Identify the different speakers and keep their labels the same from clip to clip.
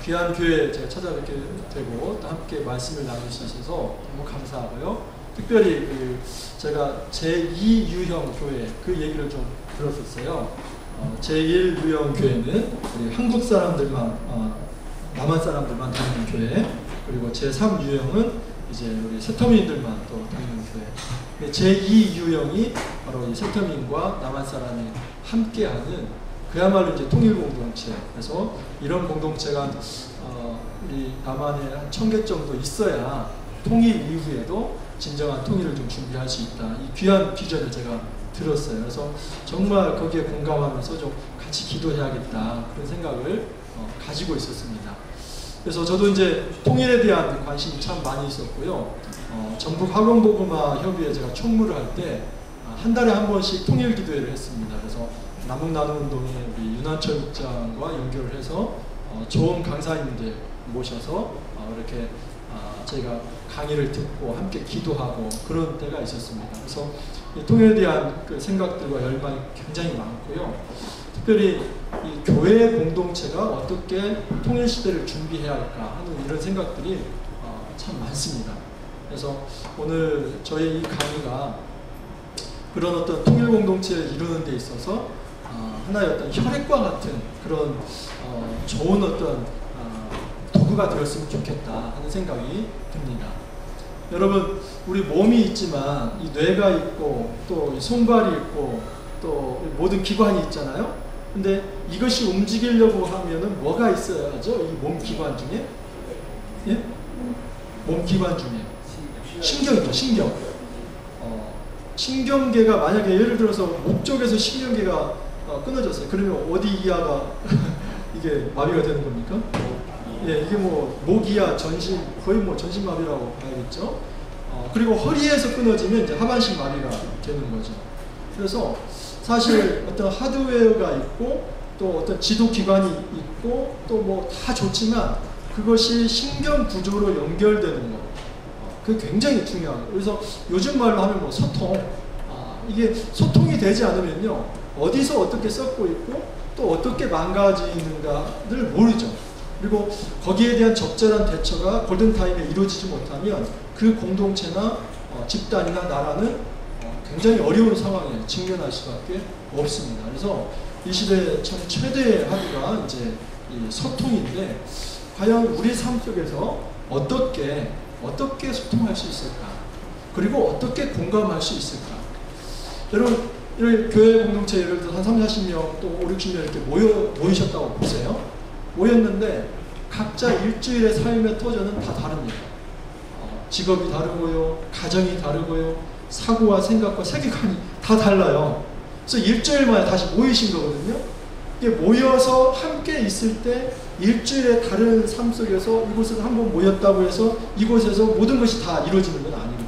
Speaker 1: 귀한 교회 제가 찾아뵙게 되고 또 함께 말씀을 나눌 수 있어서 너무 감사하고요. 특별히 제가 제2 유형 교회 그 얘기를 좀 들었었어요. 제1 유형 교회는 우리 한국 사람들만 남한 사람들만 다니는 교회, 그리고 제3 유형은 이제 우리 세터민들만 또 다니는 교회. 제2 유형이 바로 이 세터민과 남한 사람이 함께하는 그야말로 이제 통일 공동체. 그래서 이런 공동체가 우리 남한에 한 1000개 정도 있어야 통일 이후에도 진정한 통일을 좀 준비할 수 있다. 이 귀한 비전을 제가 들었어요. 그래서 정말 거기에 공감하면서 좀 같이 기도해야겠다 그런 생각을 가지고 있었습니다. 그래서 저도 이제 통일에 대한 관심이 참 많이 있었고요. 전북 학원복음화 협의회 제가 총무를 할 때 한 달에 한 번씩 통일 기도회를 했습니다. 그래서 남북나눔운동에 우리 윤한철 국장과 연결을 해서 좋은 강사님들 모셔서 이렇게 저희가 강의를 듣고 함께 기도하고 그런 때가 있었습니다. 그래서 이 통일에 대한 그 생각들과 열망이 굉장히 많고요. 특별히 이 교회 공동체가 어떻게 통일 시대를 준비해야 할까 하는 이런 생각들이 참 많습니다. 그래서 오늘 저희 이 강의가 그런 어떤 통일 공동체를 이루는 데 있어서 하나의 어떤 혈액과 같은 그런 좋은 어떤 도구가 되었으면 좋겠다 하는 생각이 듭니다. 여러분, 우리 몸이 있지만 이 뇌가 있고 또 손발이 있고 또 모든 기관이 있잖아요. 근데 이것이 움직이려고 하면은 뭐가 있어야죠? 이 몸 기관 중에? 예? 몸 기관 중에 신경이죠. 신경. 신경계가 만약에 예를 들어서 목 쪽에서 신경계가 끊어졌어요. 그러면 어디 이하가 이게 마비가 되는 겁니까? 예, 이게 뭐 목이야 전신 거의 뭐 전신마비라고 봐야겠죠. 그리고 허리에서 끊어지면 이제 하반신 마비가 되는 거죠. 그래서 사실 어떤 하드웨어가 있고 또 어떤 지도 기관이 있고 또 뭐 다 좋지만 그것이 신경 구조로 연결되는 거. 그게 굉장히 중요해요. 그래서 요즘 말로 하면 뭐 소통. 이게 소통이 되지 않으면요. 어디서 어떻게 썩고 있고 또 어떻게 망가지는가를 모르죠. 그리고 거기에 대한 적절한 대처가 골든타임에 이루어지지 못하면 그 공동체나 집단이나 나라는 굉장히 어려운 상황에 직면할 수밖에 없습니다. 그래서 이 시대의 참 최대의 화두가 이제 이 소통인데 과연 우리 삶 속에서 어떻게 소통할 수 있을까? 그리고 어떻게 공감할 수 있을까? 여러분, 이런 교회 공동체 예를 들어서 한 30, 40명 또 5, 60명 이렇게 모이셨다고 보세요. 모였는데 각자 일주일의 삶의 터전은 다 다릅니다. 직업이 다르고요, 가정이 다르고요, 사고와 생각과 세계관이 다 달라요. 그래서 일주일 만에 다시 모이신 거거든요. 이게 모여서 함께 있을 때 일주일의 다른 삶 속에서 이곳에서 한번 모였다고 해서 이곳에서 모든 것이 다 이루어지는 건 아니거든요.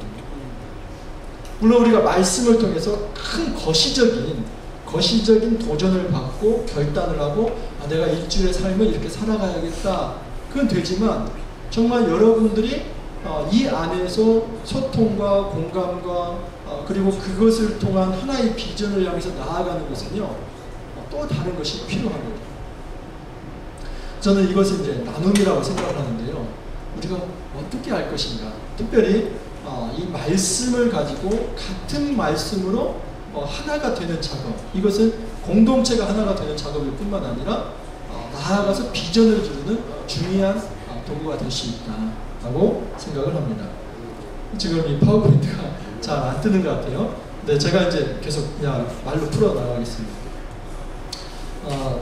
Speaker 1: 물론 우리가 말씀을 통해서 큰 거시적인 도전을 받고 결단을 하고 내가 일주일의 삶을 이렇게 살아가야겠다. 그건 되지만 정말 여러분들이 이 안에서 소통과 공감과 그리고 그것을 통한 하나의 비전을 향해서 나아가는 것은요. 또 다른 것이 필요하거든요. 저는 이것을 이제 나눔이라고 생각을 하는데요. 우리가 어떻게 할 것인가. 특별히 이 말씀을 가지고 같은 말씀으로 하나가 되는 작업. 이것은 공동체가 하나가 되는 작업일 뿐만 아니라 나아가서 비전을 주는 중요한 도구가 될 수 있다라고 생각을 합니다. 지금 이 파워포인트가 잘 안 뜨는 것 같아요. 네, 제가 이제 계속 그냥 말로 풀어 나가겠습니다.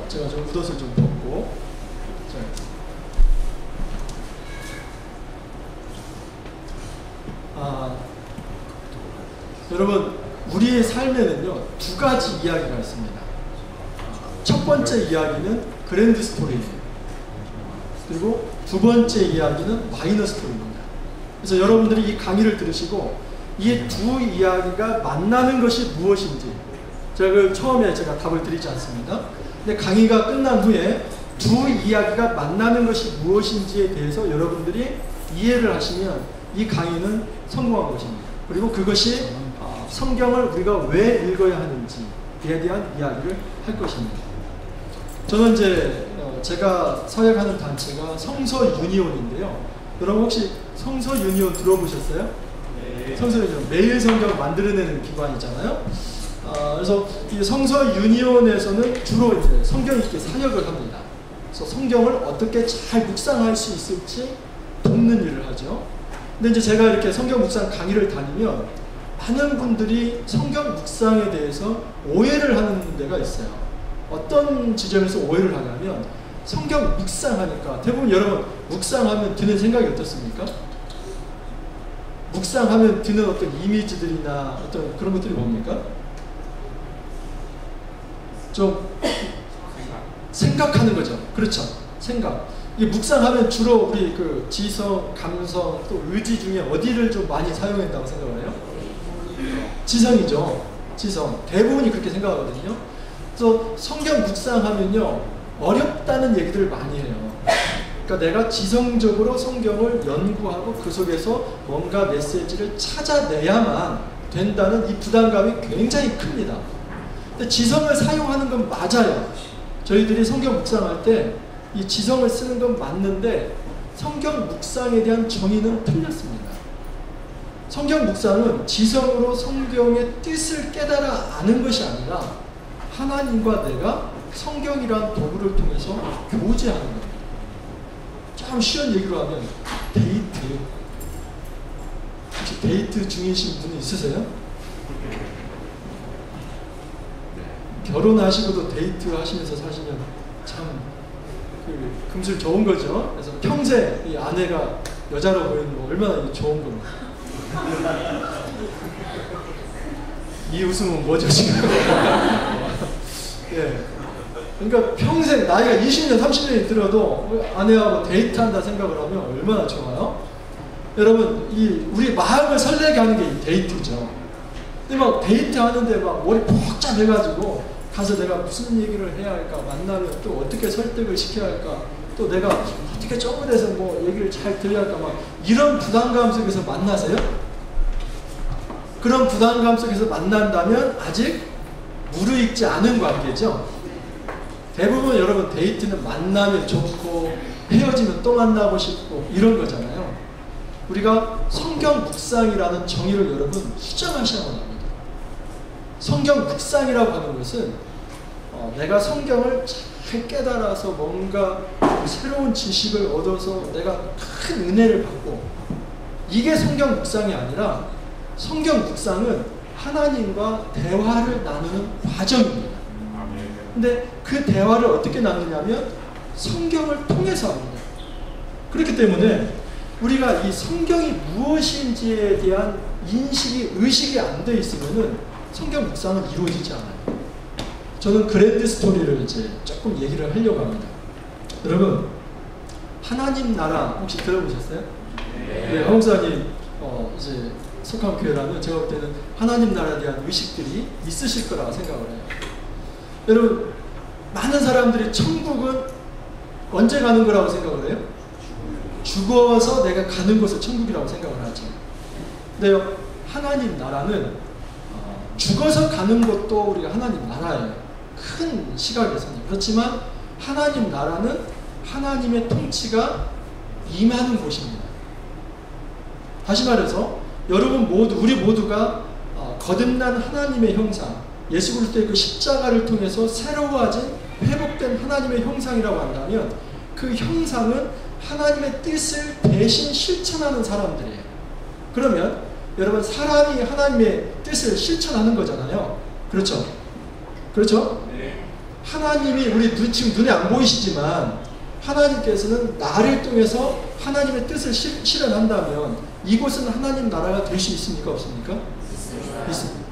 Speaker 1: 제가 좀 묻어서 좀 벗고. 여러분, 우리의 삶에는요, 두 가지 이야기가 있습니다. 첫 번째 이야기는 그랜드 스토리예요. 그리고 두 번째 이야기는 마이너 스토리입니다. 그래서 여러분들이 이 강의를 들으시고 이 두 이야기가 만나는 것이 무엇인지 제가 처음에 제가 답을 드리지 않습니다. 근데 강의가 끝난 후에 두 이야기가 만나는 것이 무엇인지에 대해서 여러분들이 이해를 하시면 이 강의는 성공한 것입니다. 그리고 그것이 성경을 우리가 왜 읽어야 하는지에 대한 이야기를 할 것입니다. 저는 이제 제가 사역하는 단체가 성서 유니온인데요. 여러분 혹시 성서 유니온 들어보셨어요? 네. 성서 유니온 매일 성경 만들어내는 기관이잖아요. 그래서 이 성서 유니온에서는 주로 이제 성경 읽기 사역을 합니다. 그래서 성경을 어떻게 잘 묵상할 수 있을지 돕는 일을 하죠. 근데 이제 제가 이렇게 성경 묵상 강의를 다니면 많은 분들이 성경 묵상에 대해서 오해를 하는 데가 있어요. 어떤 지점에서 오해를 하냐면 성경 묵상하니까 대부분 여러분 묵상하면 드는 생각이 어떻습니까? 묵상하면 드는 어떤 이미지들이나 어떤 그런 것들이 뭡니까? 좀 생각하는 거죠. 그렇죠. 생각. 이 묵상하면 주로 우리 그 지성, 감성, 또 의지 중에 어디를 좀 많이 사용한다고 생각을 해요? 지성이죠. 지성. 대부분이 그렇게 생각하거든요. 그래서 성경 묵상하면요, 어렵다는 얘기들을 많이 해요. 그러니까 내가 지성적으로 성경을 연구하고 그 속에서 뭔가 메시지를 찾아내야만 된다는 이 부담감이 굉장히 큽니다. 근데 지성을 사용하는 건 맞아요. 저희들이 성경 묵상할 때 이 지성을 쓰는 건 맞는데 성경 묵상에 대한 정의는 틀렸습니다. 성경 묵상은 지성으로 성경의 뜻을 깨달아 아는 것이 아니라 하나님과 내가 성경이란 도구를 통해서 교제하는 겁니다. 좀 쉬운 얘기로 하면 데이트. 혹시 데이트 중이신 분이 있으세요? 결혼하시고도 데이트 하시면서 사시면 참 금술 좋은 거죠. 그래서 평생 이 아내가 여자로 보이는 거 얼마나 좋은 겁니까? 이 웃음은 뭐죠 지금? 예. 그러니까 평생 나이가 20년, 30년이 들어도 아내하고 데이트한다 생각을 하면 얼마나 좋아요? 여러분, 우리 마음을 설레게 하는 게 이 데이트죠. 근데 막 데이트하는데 막 머리 복잡해가지고 가서 내가 무슨 얘기를 해야 할까? 만나면 또 어떻게 설득을 시켜야 할까? 또 내가 어떻게 점프해서 뭐 얘기를 잘 들어야 할까? 막 이런 부담감 속에서 만나세요? 그런 부담감 속에서 만난다면 아직 무르익지 않은 관계죠. 대부분 여러분 데이트는 만나면 좋고 헤어지면 또 만나고 싶고 이런 거잖아요. 우리가 성경 묵상이라는 정의를 여러분 수정하셔야 합니다. 성경 묵상이라고 하는 것은 내가 성경을 잘 깨달아서 뭔가 새로운 지식을 얻어서 내가 큰 은혜를 받고 이게 성경 묵상이 아니라 성경 묵상은 하나님과 대화를 나누는 과정입니다. 근데 그 대화를 어떻게 나누냐면 성경을 통해서 합니다. 그렇기 때문에 우리가 이 성경이 무엇인지에 대한 인식이, 의식이 안 돼 있으면은 성경 묵상은 이루어지지 않아요. 저는 그랜드 스토리를 이제 조금 얘기를 하려고 합니다. 여러분, 하나님 나라 혹시 들어보셨어요? 네, 한목사님 이제 속한 교회라면 제가 볼 때는 하나님 나라에 대한 의식들이 있으실 거라고 생각을 해요. 여러분, 많은 사람들이 천국은 언제 가는 거라고 생각을 해요? 죽어서 내가 가는 곳을 천국이라고 생각을 하죠. 근데요, 하나님 나라는 죽어서 가는 것도 우리가 하나님 나라예요. 큰 시각에서는. 그렇지만 하나님 나라는 하나님의 통치가 임하는 곳입니다. 다시 말해서 여러분 모두, 우리 모두가 거듭난 하나님의 형상, 예수 그리스도의 그 십자가를 통해서 새로워진 회복된 하나님의 형상이라고 한다면 그 형상은 하나님의 뜻을 대신 실천하는 사람들이에요. 그러면 여러분, 사람이 하나님의 뜻을 실천하는 거잖아요. 그렇죠? 그렇죠? 네. 하나님이 우리 지금 눈에 안 보이시지만 하나님께서는 나를 통해서 하나님의 뜻을 실현한다면 이곳은 하나님 나라가 될 수 있습니까? 없습니까? 있습니다.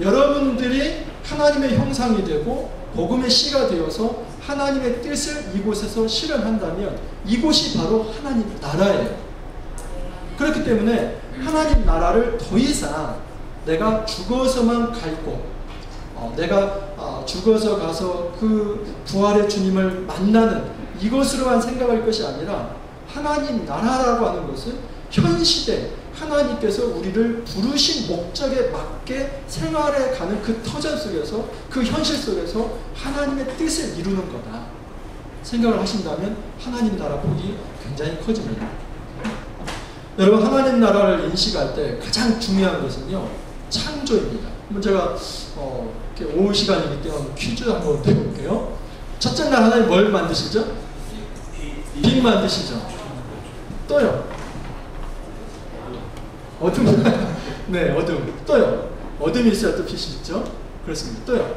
Speaker 1: 여러분들이 하나님의 형상이 되고 복음의 씨가 되어서 하나님의 뜻을 이곳에서 실현한다면 이곳이 바로 하나님 나라예요. 그렇기 때문에 하나님 나라를 더 이상 내가 죽어서만 갈 곳, 내가 죽어서 가서 그 부활의 주님을 만나는 이것으로만 생각할 것이 아니라 하나님 나라라고 하는 것은 현 시대 하나님께서 우리를 부르신 목적에 맞게 생활해 가는 그 터전 속에서, 그 현실 속에서 하나님의 뜻을 이루는 거다. 생각을 하신다면 하나님 나라 폭이 굉장히 커집니다. 여러분, 하나님 나라를 인식할 때 가장 중요한 것은요, 창조입니다. 한번 제가 이렇게 오후 시간이기 때문에 퀴즈 한번 해볼게요. 첫째 날 하나님 뭘 만드시죠? 빛 만드시죠. 또요. 어둠. 네, 어둠. 또요. 어둠이 있어야 또 빛이 있죠. 그렇습니다. 또요.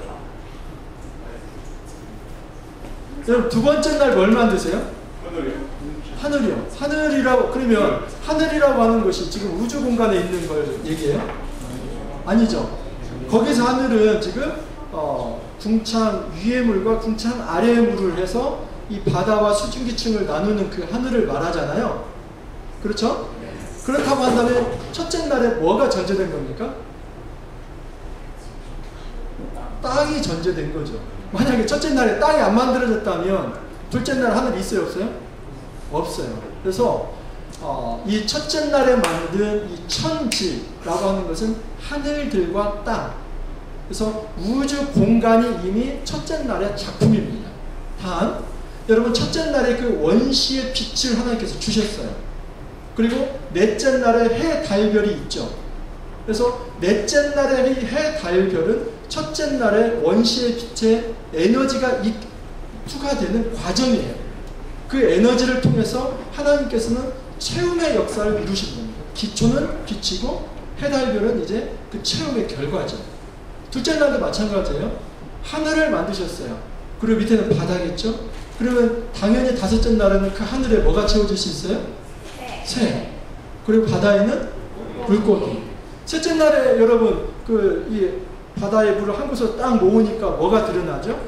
Speaker 1: 여러분, 두 번째 날 뭘 만드세요? 하늘이요. 하늘이라고, 그러면 하늘이라고 하는 것이 지금 우주 공간에 있는 걸 얘기해요? 아니죠. 거기서 하늘은 지금 궁창 위의 물과 궁창 아래의 물을 해서 이 바다와 수증기층을 나누는 그 하늘을 말하잖아요. 그렇죠? 그렇다고 한다면 첫째 날에 뭐가 전제된 겁니까? 땅이 전제된 거죠. 만약에 첫째 날에 땅이 안 만들어졌다면 둘째 날 하늘이 있어요, 없어요? 없어요. 그래서 이 첫째 날에 만든 이 천지라고 하는 것은 하늘들과 땅, 그래서 우주 공간이 이미 첫째 날의 작품입니다. 단, 여러분, 첫째 날에 그 원시의 빛을 하나님께서 주셨어요. 그리고 넷째 날에 해, 달별이 있죠. 그래서 넷째 날의 해, 달별은 첫째 날에 원시의 빛에 에너지가 투과되는 과정이에요. 그 에너지를 통해서 하나님께서는 채움의 역사를 이루신 겁니다. 기초는 빛이고 해달별은 이제 그 채움의 결과죠. 둘째 날도 마찬가지예요. 하늘을 만드셨어요. 그리고 밑에는 바다겠죠. 그러면 당연히 다섯째 날에는 그 하늘에 뭐가 채워질 수 있어요? 새. 그리고 바다에는 물고기. 셋째 날에 여러분 이 바다의 물을 한 곳으로 딱 모으니까 뭐가 드러나죠?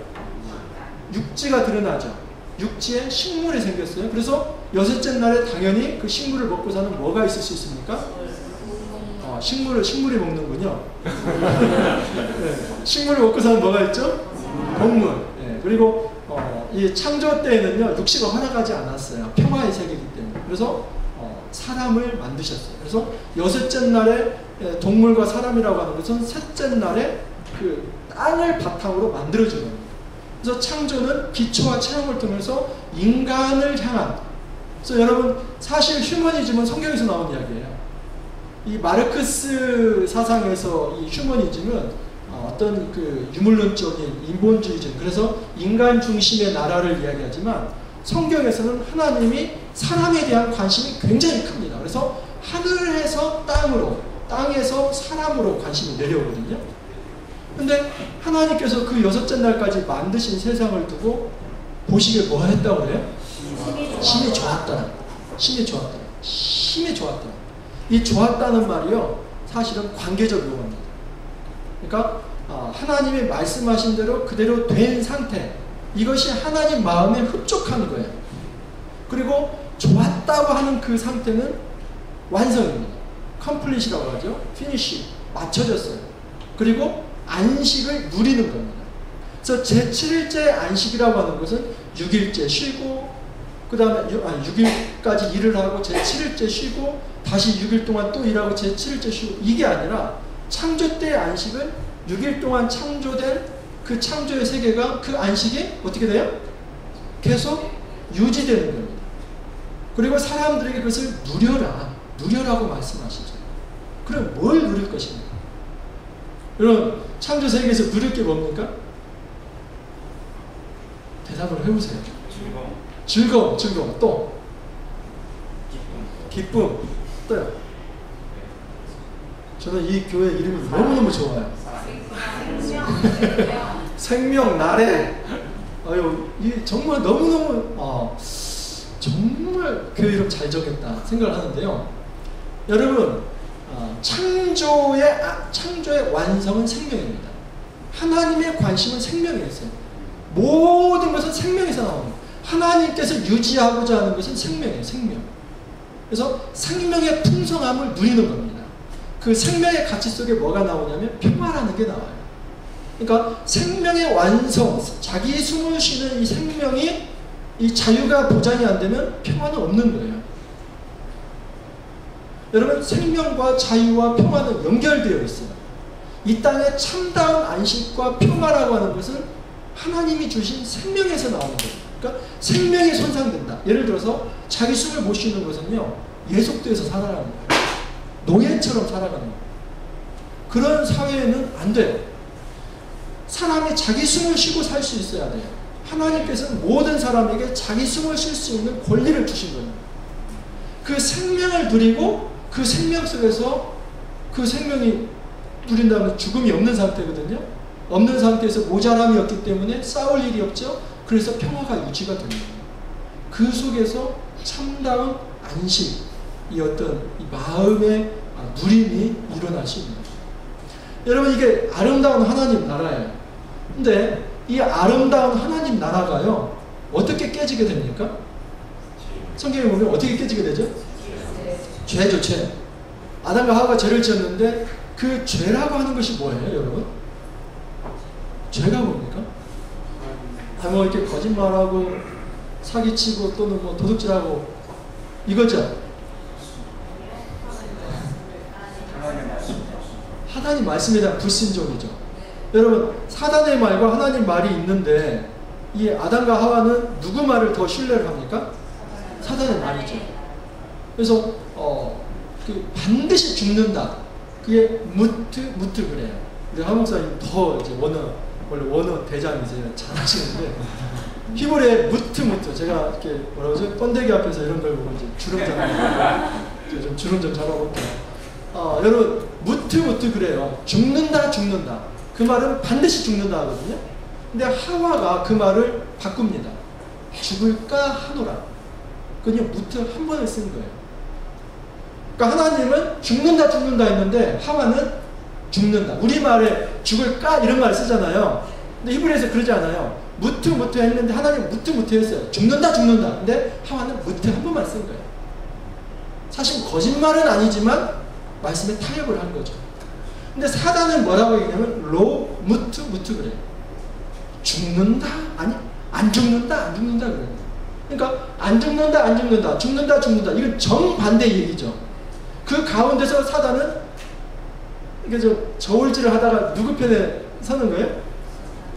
Speaker 1: 육지가 드러나죠. 육지에 식물이 생겼어요. 그래서 여섯째 날에 당연히 그 식물을 먹고 사는 뭐가 있을 수 있습니까? 식물이 먹는군요. 네. 식물을 먹고 사는 뭐가 있죠? 동물. 네. 그리고 이 창조 때에는요, 육시가 허락하지 않았어요. 평화의 세계이기 때문에. 그래서 사람을 만드셨어요. 그래서 여섯째 날에 동물과 사람이라고 하는 것은 셋째 날에 그 땅을 바탕으로 만들어진 겁니다. 그래서 창조는 기초와 체험을 통해서 인간을 향한, 그래서 여러분, 사실 휴머니즘은 성경에서 나온 이야기예요. 이 마르크스 사상에서 이 휴머니즘은 어떤 그 유물론적인 인본주의적, 그래서 인간 중심의 나라를 이야기하지만 성경에서는 하나님이 사람에 대한 관심이 굉장히 큽니다. 그래서 하늘에서 땅으로, 땅에서 사람으로 관심이 내려오거든요. 근데 하나님께서 그 여섯째 날까지 만드신 세상을 두고 보시기에 뭐 했다고 그래요? 심히 좋았다. 심히 좋았다. 심히 좋았다. 이 좋았다는 말이요, 사실은 관계적 용어입니다. 그러니까 하나님이 말씀하신 대로 그대로 된 상태, 이것이 하나님 마음에 흡족한 거예요. 그리고 좋았다고 하는 그 상태는 완성입니다. 컴플릿이라고 하죠. 피니시, 맞춰졌어요. 그리고 안식을 누리는 겁니다. 그래서 제7일째 안식이라고 하는 것은 6일째 쉬고, 그 다음에 6일까지 일을 하고 제7일째 쉬고, 다시 6일 동안 또 일하고 제7일째 쉬고, 이게 아니라 창조 때의 안식은 6일 동안 창조된 그 창조의 세계가, 그 안식이 어떻게 돼요? 계속 유지되는 겁니다. 그리고 사람들에게 그것을 누려라고 말씀하시죠. 그럼 뭘 누릴 것입니까? 여러분, 창조 세계에서 누릴 게 뭡니까? 대답을 해보세요. 즐거움. 또 기쁨. 또요. 저는 이 교회 이름이 너무너무 좋아요. 생명 나래. 이 정말 너무너무 정말 교회 이름 잘 정했다 생각을 하는데요. 여러분, 창조의 완성은 생명입니다. 하나님의 관심은 생명에 있어요. 모든 것은 생명에서 나옵니다. 하나님께서 유지하고자 하는 것은 생명이에요. 생명. 그래서 생명의 풍성함을 누리는 겁니다. 그 생명의 가치 속에 뭐가 나오냐면 평화라는 게 나와요. 그러니까 생명의 완성, 자기 숨을 쉬는 이 생명이, 이 자유가 보장이 안 되면 평화는 없는 거예요. 여러분, 생명과 자유와 평화는 연결되어 있어요. 이 땅의 참다운 안식과 평화라고 하는 것은 하나님이 주신 생명에서 나오는 거예요. 그러니까 생명이 손상된다. 예를 들어서 자기 숨을 못 쉬는 것은요, 예속돼서 살아가는 거예요. 노예처럼 살아가는 거예요. 그런 사회에는 안 돼요. 사람이 자기 숨을 쉬고 살 수 있어야 돼요. 하나님께서는 모든 사람에게 자기 숨을 쉴 수 있는 권리를 주신 거예요. 그 생명을 누리고 그 생명 속에서 그 생명이 누린다면 죽음이 없는 상태거든요. 없는 상태에서 모자람이 없기 때문에 싸울 일이 없죠. 그래서 평화가 유지가 됩니다. 그 속에서 참다운 안식, 이 어떤 이 마음의 누림이 일어나십니다. 여러분, 이게 아름다운 하나님 나라예요. 근데 이 아름다운 하나님 나라가요, 어떻게 깨지게 됩니까? 성경에 보면 어떻게 깨지게 되죠? 죄죠, 죄. 아담과 하와가 죄를 지었는데 그 죄라고 하는 것이 뭐예요, 여러분? 죄가 뭡니까? 뭐 이렇게 거짓말하고 사기치고 또는 뭐 도둑질하고 이거죠. 하나님 말씀에 대한 불순종이죠. 여러분, 사단의 말과 하나님 말이 있는데 이 아담과 하와는 누구 말을 더 신뢰를 합니까? 사단의 말이죠. 그래서 그 반드시 죽는다. 그게 무트 그래요. 우리 한 목사님 더 이제 원래 원어 대장이세요. 잘하시는데 히브리의 무트 제가 이렇게 뭐라고 하죠? 번데기 앞에서 이런 걸 보고 이제 주름 잡는 좀 주름 좀 잡아볼게요. 여러분, 무트 그래요. 죽는다. 그 말은 반드시 죽는다 하거든요. 근데 하와가 그 말을 바꿉니다. 죽을까 하노라. 그냥 무트 한 번을 쓴 거예요. 그러니까 하나님은 죽는다 했는데 하와는 죽는다. 우리말에 죽을까 이런 말 쓰잖아요. 근데 히브리에서 그러지 않아요. 무트 했는데 하나님 무트 했어요. 죽는다. 근데 하와는 무트 한 번만 쓴 거예요. 사실 거짓말은 아니지만 말씀에 타협을 한 거죠. 근데 사단은 뭐라고 얘기하냐면 무트 그래요. 죽는다? 아니, 안 죽는다 그래요. 그러니까 안 죽는다, 죽는다. 이건 정반대 얘기죠. 그 가운데서 사단은 이게 저울질을 하다가 누구 편에 서는 거예요?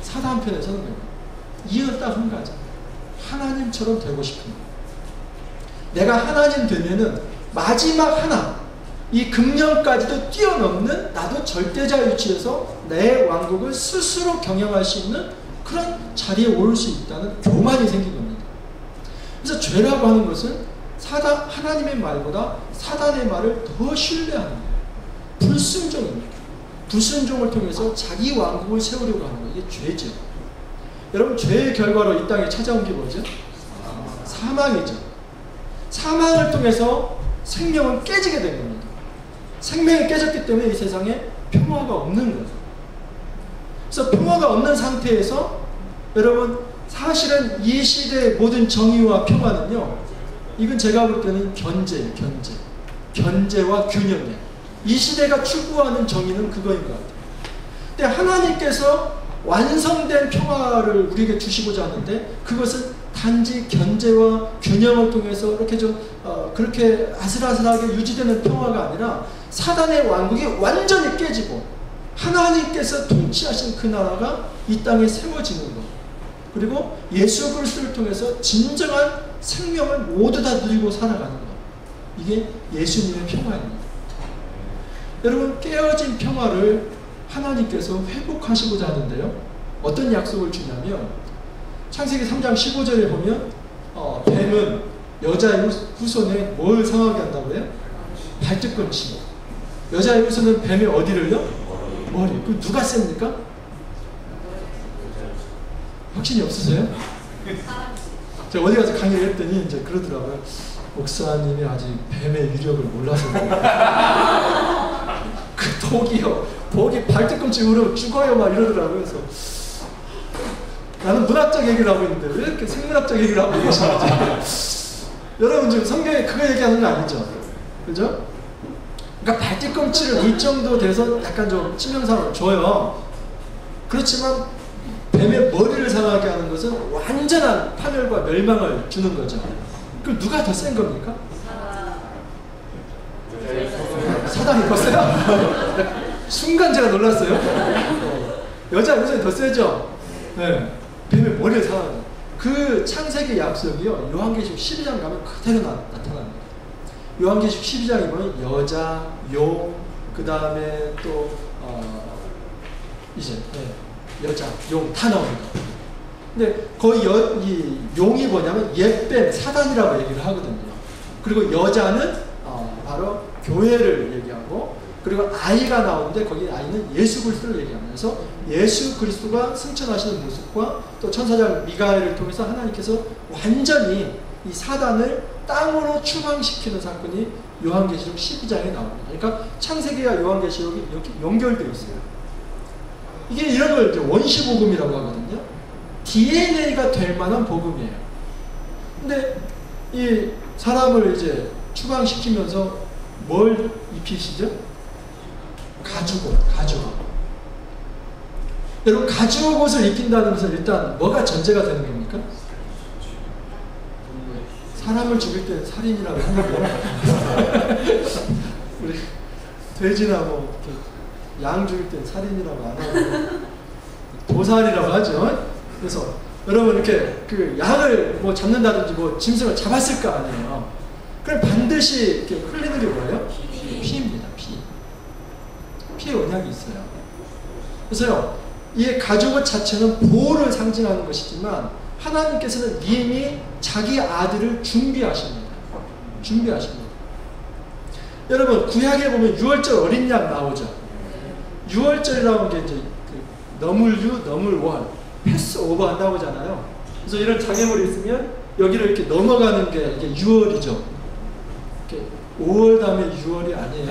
Speaker 1: 사단 편에 서는 거예요. 이유는 딱 한 가지. 하나님처럼 되고 싶은 거예요. 내가 하나님 되면은 마지막 하나, 이 금년까지도 뛰어넘는 나도 절대자 위치에서 내 왕국을 스스로 경영할 수 있는 그런 자리에 오를 수 있다는 교만이 생긴 겁니다. 그래서 죄라고 하는 것은 하나님의 말보다 사단의 말을 더 신뢰하는 거예요. 불순종입니다. 불순종을 통해서 자기 왕국을 세우려고 하는 거예요. 이게 죄죠. 여러분, 죄의 결과로 이 땅에 찾아온 게 뭐죠? 사망이죠. 사망을 통해서 생명은 깨지게 된 겁니다. 생명이 깨졌기 때문에 이 세상에 평화가 없는 거예요. 그래서 평화가 없는 상태에서 여러분, 사실은 이 시대의 모든 정의와 평화는요, 이건 제가 볼 때는 견제예요. 견제와 균형이에요. 이 시대가 추구하는 정의는 그거인 것 같아요. 근데 하나님께서 완성된 평화를 우리에게 주시고자 하는데 그것은 단지 견제와 균형을 통해서 이렇게 그렇게 아슬아슬하게 유지되는 평화가 아니라 사단의 왕국이 완전히 깨지고 하나님께서 통치하신 그 나라가 이 땅에 세워지는 것, 그리고 예수 그리스도를 통해서 진정한 생명을 모두 다 누리고 살아가는 것, 이게 예수님의 평화입니다. 여러분, 깨어진 평화를 하나님께서 회복하시고자 하는데요, 어떤 약속을 주냐면 창세기 3장 15절에 보면 뱀은 여자의 후손에 뭘 상하게 한다고요? 발뒤꿈치. 여자의 후손은 뱀의 어디를요? 머리. 그 누가 셉니까? 확신이 없으세요? 제가 어디 가서 강의를 했더니 이제 그러더라고요. 목사님이 아직 뱀의 위력을 몰라서 그 독이 발뒤꿈치로 죽어요 막 이러더라고요. 그래서 나는 문학적 얘기를 하고 있는데 왜 이렇게 생물학적 얘기를 하고 계시는지. 여러분, 지금 성경에 그거 얘기하는 거 아니죠? 그죠? 그러니까 발뒤꿈치를 물 정도 돼서 약간 좀 치명상을 줘요. 그렇지만 뱀의 머리를 상하게 하는 것은 완전한 파멸과 멸망을 주는 거죠. 그럼 누가 더 센 겁니까? 사단이 더 세요? 순간 제가 놀랐어요. 여자 우선이 더 세죠? 네. 뱀의 머리를 상하는. 그 창세기 약속이요, 요한계시록 12장 가면 그대로 나타납니다. 요한계시록 12장에 보면 여자, 용, 그 다음에 또 이제 여자, 용 다 나옵니다. 근데 거의 이 용이 뭐냐면 옛뱀, 사단이라고 얘기를 하거든요. 그리고 여자는 바로 교회를 얘기하고, 그리고 아이가 나오는데 거기 아이는 예수 그리스도를 얘기합니다. 그래서 예수 그리스도가 승천하시는 모습과 또 천사장 미가엘을 통해서 하나님께서 완전히 이 사단을 땅으로 추방시키는 사건이 요한계시록 12장에 나옵니다. 그러니까 창세기와 요한계시록이 이렇게 연결되어 있어요. 이게 이런 걸 이제 원시복음이라고 하거든요. DNA가 될 만한 복음이에요. 근데 이 사람을 이제 추방시키면서 뭘 입히시죠? 가죽옷. 여러분, 가죽옷을 입힌다는 것은 일단 뭐가 전제가 되는 겁니까? 사람을 죽일 때는 살인이라고 하는데 우리 돼지나 양 죽일 때는 살인이라고 안 하고 도살이라고 하죠. 그래서 여러분 이렇게 그 양을 잡는다든지 짐승을 잡았을 거 아니에요. 그럼 반드시 이렇게 흘리는 게 뭐예요? 피입니다. 피의 언약이 있어요. 그래서요, 이 가죽옷 자체는 보호를 상징하는 것이지만 하나님께서는 이미 자기 아들을 준비하십니다. 여러분, 구약에 보면 6월절 어린 양 나오죠. 6월절이라는 게 이제 너물유, 너물월, 패스오버 한다고 하잖아요. 그래서 이런 장애물이 있으면 여기를 이렇게 넘어가는 게 이게 6월이죠. 5월 다음에 6월이 아니에요.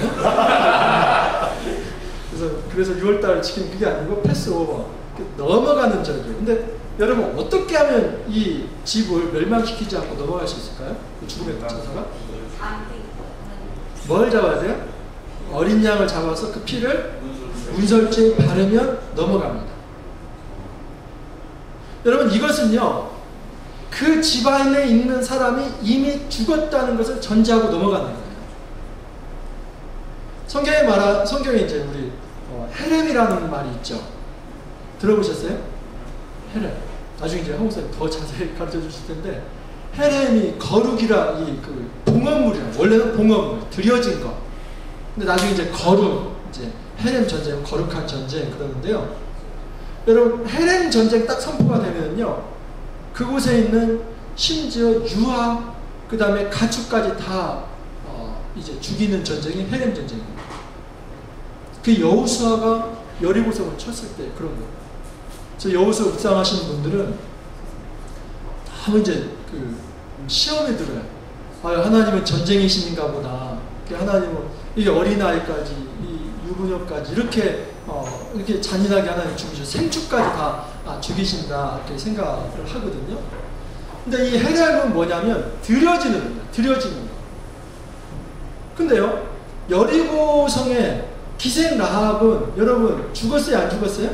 Speaker 1: 그래서 6월달 지키는 그게 아니고 패스오버, 넘어가는 절이에요. 근데 여러분, 어떻게 하면 이 집을 멸망시키지 않고 넘어갈 수 있을까요? 죽음의 천사가? 뭘 잡아야 돼요? 어린 양을 잡아서 그 피를 문설주에 바르면 넘어갑니다. 여러분, 이것은요, 그 집안에 있는 사람이 이미 죽었다는 것을 전제하고 넘어가는 거예요. 성경에 이제 우리 헤렘이라는 말이 있죠. 들어보셨어요? 헤렘. 나중에 이제 한국사님 더 자세히 가르쳐 주실 텐데, 헤렘이 거룩이라, 그 봉헌물이라, 원래는 봉헌물, 드려진 것. 근데 나중에 이제 거룩, 이제 헤렘 전쟁, 거룩한 전쟁 그러는데요. 여러분, 헤렘 전쟁 딱 선포가 되면요, 그곳에 있는 심지어 유아, 그 다음에 가축까지 다 이제 죽이는 전쟁이 헤렘 전쟁입니다. 그 여호수아가 여리고성을 쳤을 때 그런 거예요. 그래서 여호수아 묵상하시는 분들은 다 이제 그 시험에 들어요. 하나님은 전쟁이신가 보다. 하나님은 이게 어린아이까지, 이 유부녀까지 이렇게 잔인하게 하나님 죽이셔, 생축까지 다 죽이신다, 이렇게 생각을 하거든요. 근데 이 헤렘은 뭐냐면 드려지는 거예요. 드려지는 거. 근데요, 여리고성에 기생 라합은 여러분 죽었어요, 안 죽었어요?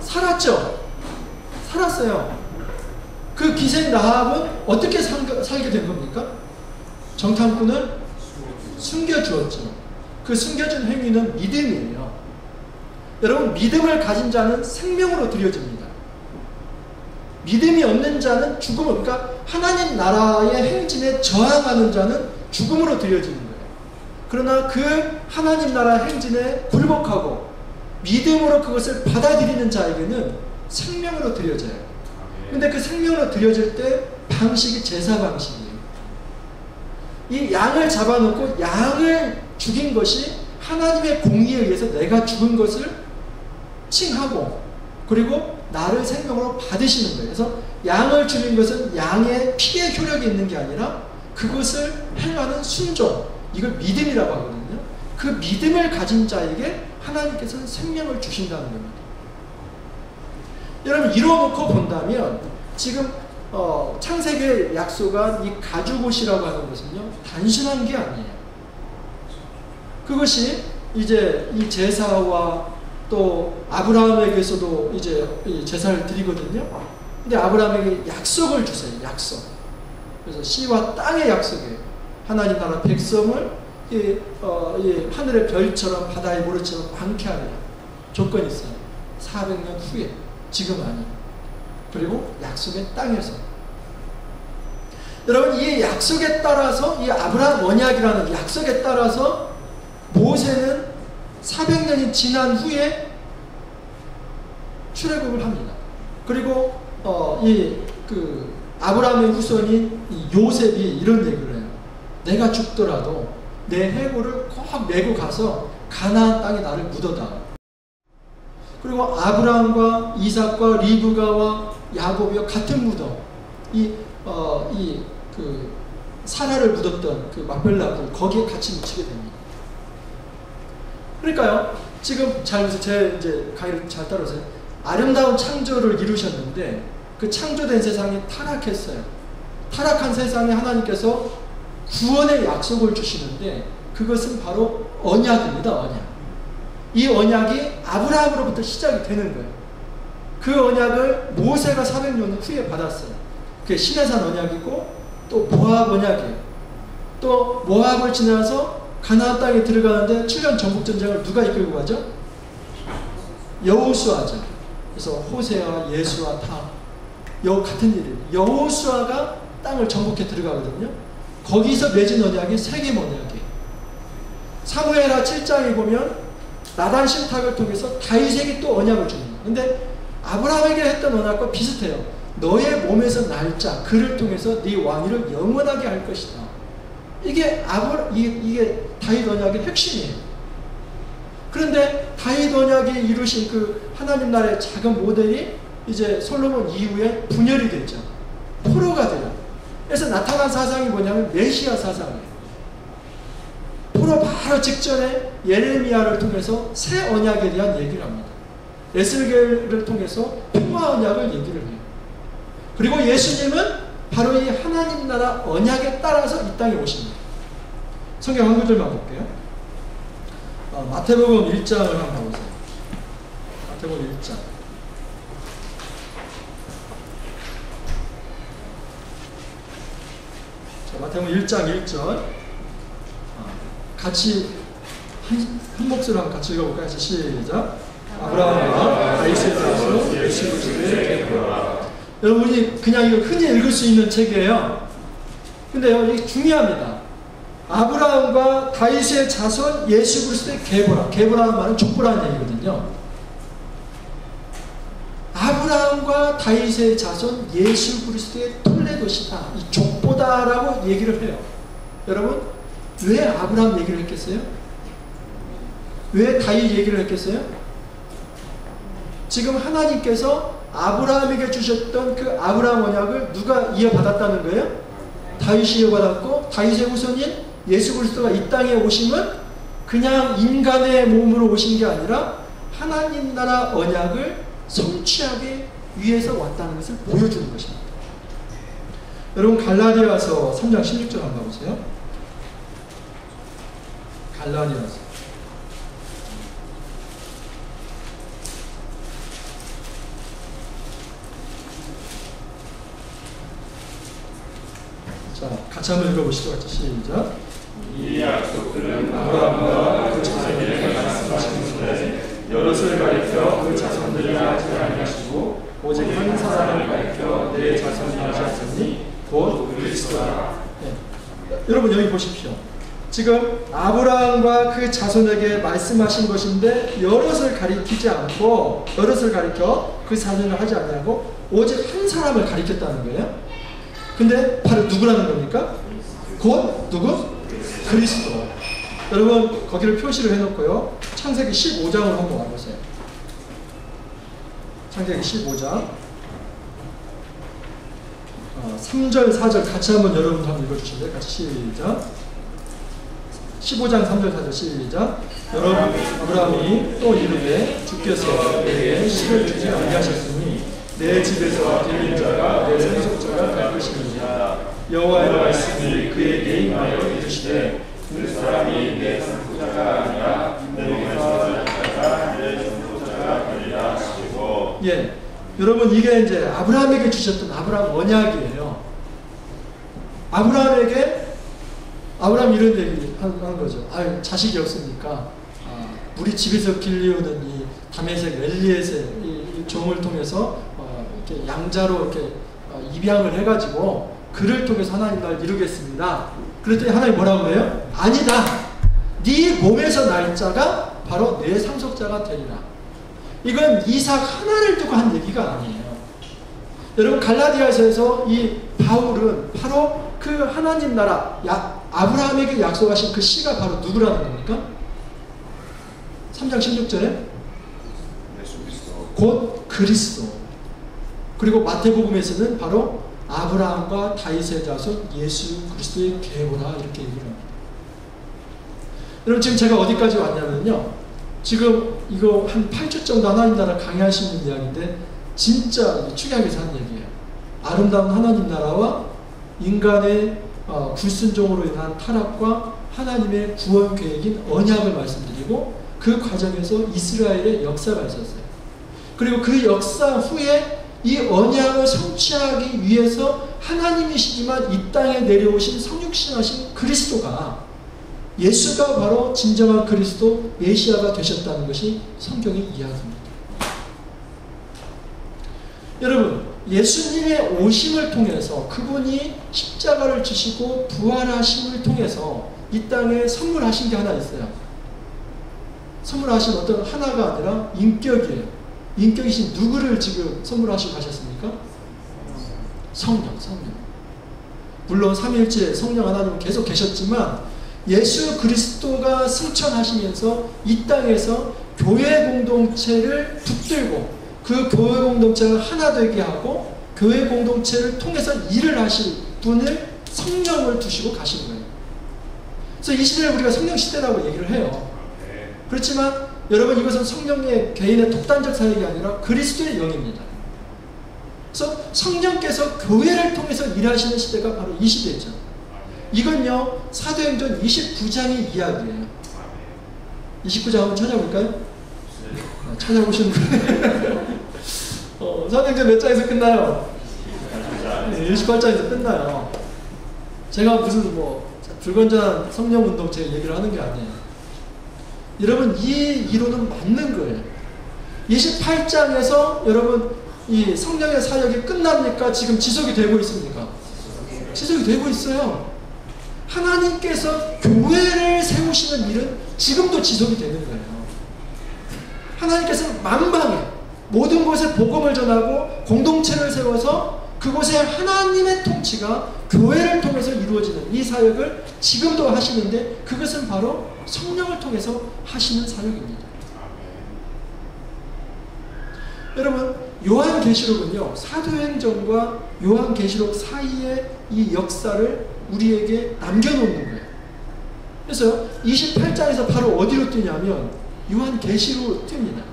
Speaker 1: 살았죠. 살았어요. 그 기생 라합은 어떻게 살게 된 겁니까? 정탐꾼을 숨겨주었죠. 그 숨겨준 행위는 믿음이에요. 여러분, 믿음을 가진 자는 생명으로 드려집니다. 믿음이 없는 자는 죽음을, 그러니까 하나님 나라의 행진에 저항하는 자는 죽음으로 드려지는 거예요. 그러나 그 하나님 나라 행진에 굴복하고 믿음으로 그것을 받아들이는 자에게는 생명으로 드려져요. 근데 그 생명으로 드려질 때 방식이 제사 방식이에요. 이 양을 잡아놓고 양을 죽인 것이 하나님의 공의에 의해서 내가 죽은 것을 칭하고, 그리고 나를 생명으로 받으시는 거예요. 그래서 양을 죽인 것은 양의 피의 효력이 있는 게 아니라 그것을 행하는 순종, 이걸 믿음이라고 하거든요. 그 믿음을 가진 자에게 하나님께서는 생명을 주신다는 겁니다. 여러분, 이뤄놓고 본다면 지금 창세기의 약속한 이 가죽옷이라고 하는 것은요, 단순한 게 아니에요. 그것이 이제 이 제사와 또 아브라함에게서도 이제 이 제사를 드리거든요. 근데 아브라함에게 약속을 주세요. 약속. 그래서 씨와 땅의 약속이에요. 하나님 나라 백성을 하늘의 별처럼 바다의 모래처럼 많게 하리라. 조건이 있어요. 400년 후에, 지금 아니에요. 그리고 약속의 땅에서. 여러분, 이 약속에 따라서, 이 아브라함 언약이라는 약속에 따라서 모세는 400년이 지난 후에 출애굽을 합니다. 그리고 아브라함의 후손인 이 요셉이 이런 얘기를 해요. 내가 죽더라도 내 해골을 꼭 메고 가서 가나안 땅에 나를 묻어다. 그리고 아브라함과 이삭과 리브가와 야곱이와 같은 무덤, 사라를 묻었던 그 막벨라 거기에 같이 묻히게 됩니다. 그러니까요, 지금 제 이제 강의를 잘 따라오세요. 아름다운 창조를 이루셨는데 그 창조된 세상이 타락했어요. 타락한 세상에 하나님께서 구원의 약속을 주시는데 그것은 바로 언약입니다. 언약. 이 언약이 아브라함으로부터 시작이 되는 거예요. 그 언약을 모세가 400년 후에 받았어요. 그게 시내산 언약이고 또 모압 언약이에요. 또 모압을 지나서 가나안 땅에 들어가는데 7년 전국전쟁을 누가 이끌고 가죠? 여호수아죠. 그래서 호세와 예수와 다 같은 일이에요. 여호수아가 땅을 정복해 들어가거든요. 거기서 맺은 언약이 세겜 언약이에요. 사무엘하 7장에 보면 나단 신탁을 통해서 다윗에게 또 언약을 줍니다. 근데 아브라함에게 했던 언약과 비슷해요. 너의 몸에서 날 자 그를 통해서 네 왕위를 영원하게 할 것이다. 이게 다윗 언약의 핵심이에요. 그런데 다윗 언약이 이루신 그 하나님 나라의 작은 모델이 이제 솔로몬 이후에 분열이 됐죠. 포로가 돼요. 그래서 나타난 사상이 뭐냐면 메시아 사상이에요. 포로 바로 직전에 예레미야를 통해서 새 언약에 대한 얘기를 합니다. 에스겔을 통해서 평화 언약을 얘기를 해요. 그리고 예수님은 바로 이 하나님 나라 언약에 따라서 이 땅에 오십니다. 성경 한 구절만 볼게요. 마태복음 1장을 한번 봐보세요. 마태복음 1장. 자, 마태복음 1장 1절. 같이 한 목소리로 한번 같이 읽어볼까요? 시작. 아브라함과 다윗의 자손 예수 그리스도의 계보라. 여러분이 그냥 이거 흔히 읽을 수 있는 책이에요. 근데요, 이게 중요합니다. 아브라함과 다윗의 자손 예수 그리스도의 계보라. 계보라는 말은 족보라는 얘기거든요. 아브라함과 다윗의 자손 예수 그리스도의 톨레도시다. 이 족보다라고 얘기를 해요. 여러분, 왜 아브라함 얘기를 했겠어요? 왜 다윗 얘기를 했겠어요? 지금 하나님께서 아브라함에게 주셨던 그 아브라함 언약을 누가 이어받았다는 거예요? 다윗이 이어받았고, 다윗의 후손인 예수 그리스도가 이 땅에 오심은 그냥 인간의 몸으로 오신 게 아니라 하나님 나라 언약을 성취하기 위해서 왔다는 것을 보여주는 것입니다. 여러분, 갈라디아서 3장 16절 한번 보세요. 갈라디아서. 자, 같이 한번 읽어보시죠. 같이 시작.
Speaker 2: 이 약속들은 아브라함과 그 자손에게 말씀하시는데 여럿을 가리켜 그 자손들이 하지 아니하시고
Speaker 1: 오직 한 사람을 가리켜 내 자손이 하셨으니 곧 그리스도라. 네. 여러분, 여기 보십시오. 지금 아브라함과 그 자손에게 말씀하신 것인데 여럿을 가리키지 않고, 여럿을 가리켜 그 자손을 하지 아니하고 오직 한 사람을 가리켰다는 거예요. 근데 바로 누구라는 겁니까? 곧 누구? 그리스도. 여러분, 거기를 표시를 해놓고요. 창세기 15장으로 한번 와보세요. 창세기 15장 3절 4절 같이 한번 여러분도 한번 읽어주실래요? 같이 시작. 15장 3절 4절 시작. 여러분, 아브라함이 또 이르되 주께서 내게 실을 주지 아니하셨으니 내 집에서 들린 자가 내 상속자가 될 것이니라. 여호와의 말씀이 그에게 임하여 이르시되 그 사람이 내 상속자가 아니라 내게서 자가 내 상속자가 되리라 하시고. 예, 여러분, 이게 이제 아브라함에게 주셨던 아브라함 언약이에요. 아브라함 이런 얘기 한 거죠. 자식이 없으니까 우리 집에서 길리우는 이 다메섹 엘리에셀 이 종을 통해서 이렇게 양자로 이렇게 입양을 해가지고 그를 통해서 하나님 나라를 이루겠습니다. 그랬더니 하나님 뭐라고 해요? 아니다. 네 몸에서 날 자가 바로 내 상속자가 되리라. 이건 이삭 하나를 두고 한 얘기가 아니에요. 여러분 갈라디아서에서 이 바울은 바로 그 하나님 나라 아브라함에게 약속하신 그 씨가 바로 누구라는 겁니까? 3장 16절에 곧 그리스도. 그리고 마태복음에서는 바로 아브라함과 다윗의 자손 예수 그리스도의 계보라 이렇게 얘기를 합니다. 여러분 지금 제가 어디까지 왔냐면요. 지금 이거 한 8주 정도 하나님 나라 강의하시는 이야기인데 진짜 축약에서 한 얘기예요. 아름다운 하나님 나라와 인간의 불순종으로 인한 타락과 하나님의 구원 계획인 언약을 말씀드리고 그 과정에서 이스라엘의 역사가 있었어요. 그리고 그 역사 후에 이 언약을 성취하기 위해서 하나님이시지만 이 땅에 내려오신 성육신하신 그리스도가 예수가 바로 진정한 그리스도 메시아가 되셨다는 것이 성경의 이야기입니다. 여러분 예수님의 오심을 통해서 그분이 십자가를 지시고 부활하심을 통해서 이 땅에 선물하신 게 하나 있어요. 선물하신 어떤 하나가 아니라 인격이에요. 인격이신 누구를 지금 선물하시고 가셨습니까? 성령. 물론 삼위일체 성령 하나님은 계속 계셨지만 예수 그리스도가 승천하시면서 이 땅에서 교회 공동체를 붙들고 그 교회 공동체를 하나 되게 하고 교회 공동체를 통해서 일을 하실 분을 성령을 두시고 가신 거예요. 그래서 이 시대를 우리가 성령 시대라고 얘기를 해요. 그렇지만 여러분 이것은 성령의 개인의 독단적 사역이 아니라 그리스도의 영입니다. 그래서 성령께서 교회를 통해서 일하시는 시대가 바로 이 시대죠. 이건요 사도행전 29장의 이야기예요. 29장 한번 찾아볼까요? 찾아보시는 분 사도행전 몇 장에서 끝나요? 28장에서 끝나요. 제가 무슨 불건전한 성령 운동체 얘기를 하는 게 아니에요. 여러분 이 이론은 맞는 거예요. 28장에서 여러분 이 성령의 사역이 끝납니까? 지금 지속이 되고 있습니까? 지속이 되고 있어요. 하나님께서 교회를 세우시는 일은 지금도 지속이 되는 거예요. 하나님께서 만방에 모든 곳에 복음을 전하고 공동체를 세워서 그곳에 하나님의 통치가 교회를 통해서 이루어지는 이 사역을 지금도 하시는데 그것은 바로 성령을 통해서 하시는 사역입니다. 여러분 요한계시록은요 사도행전과 요한계시록 사이에 이 역사를 우리에게 남겨놓는 거예요. 그래서 28장에서 바로 어디로 뛰냐면 요한계시록으로 뜁니다.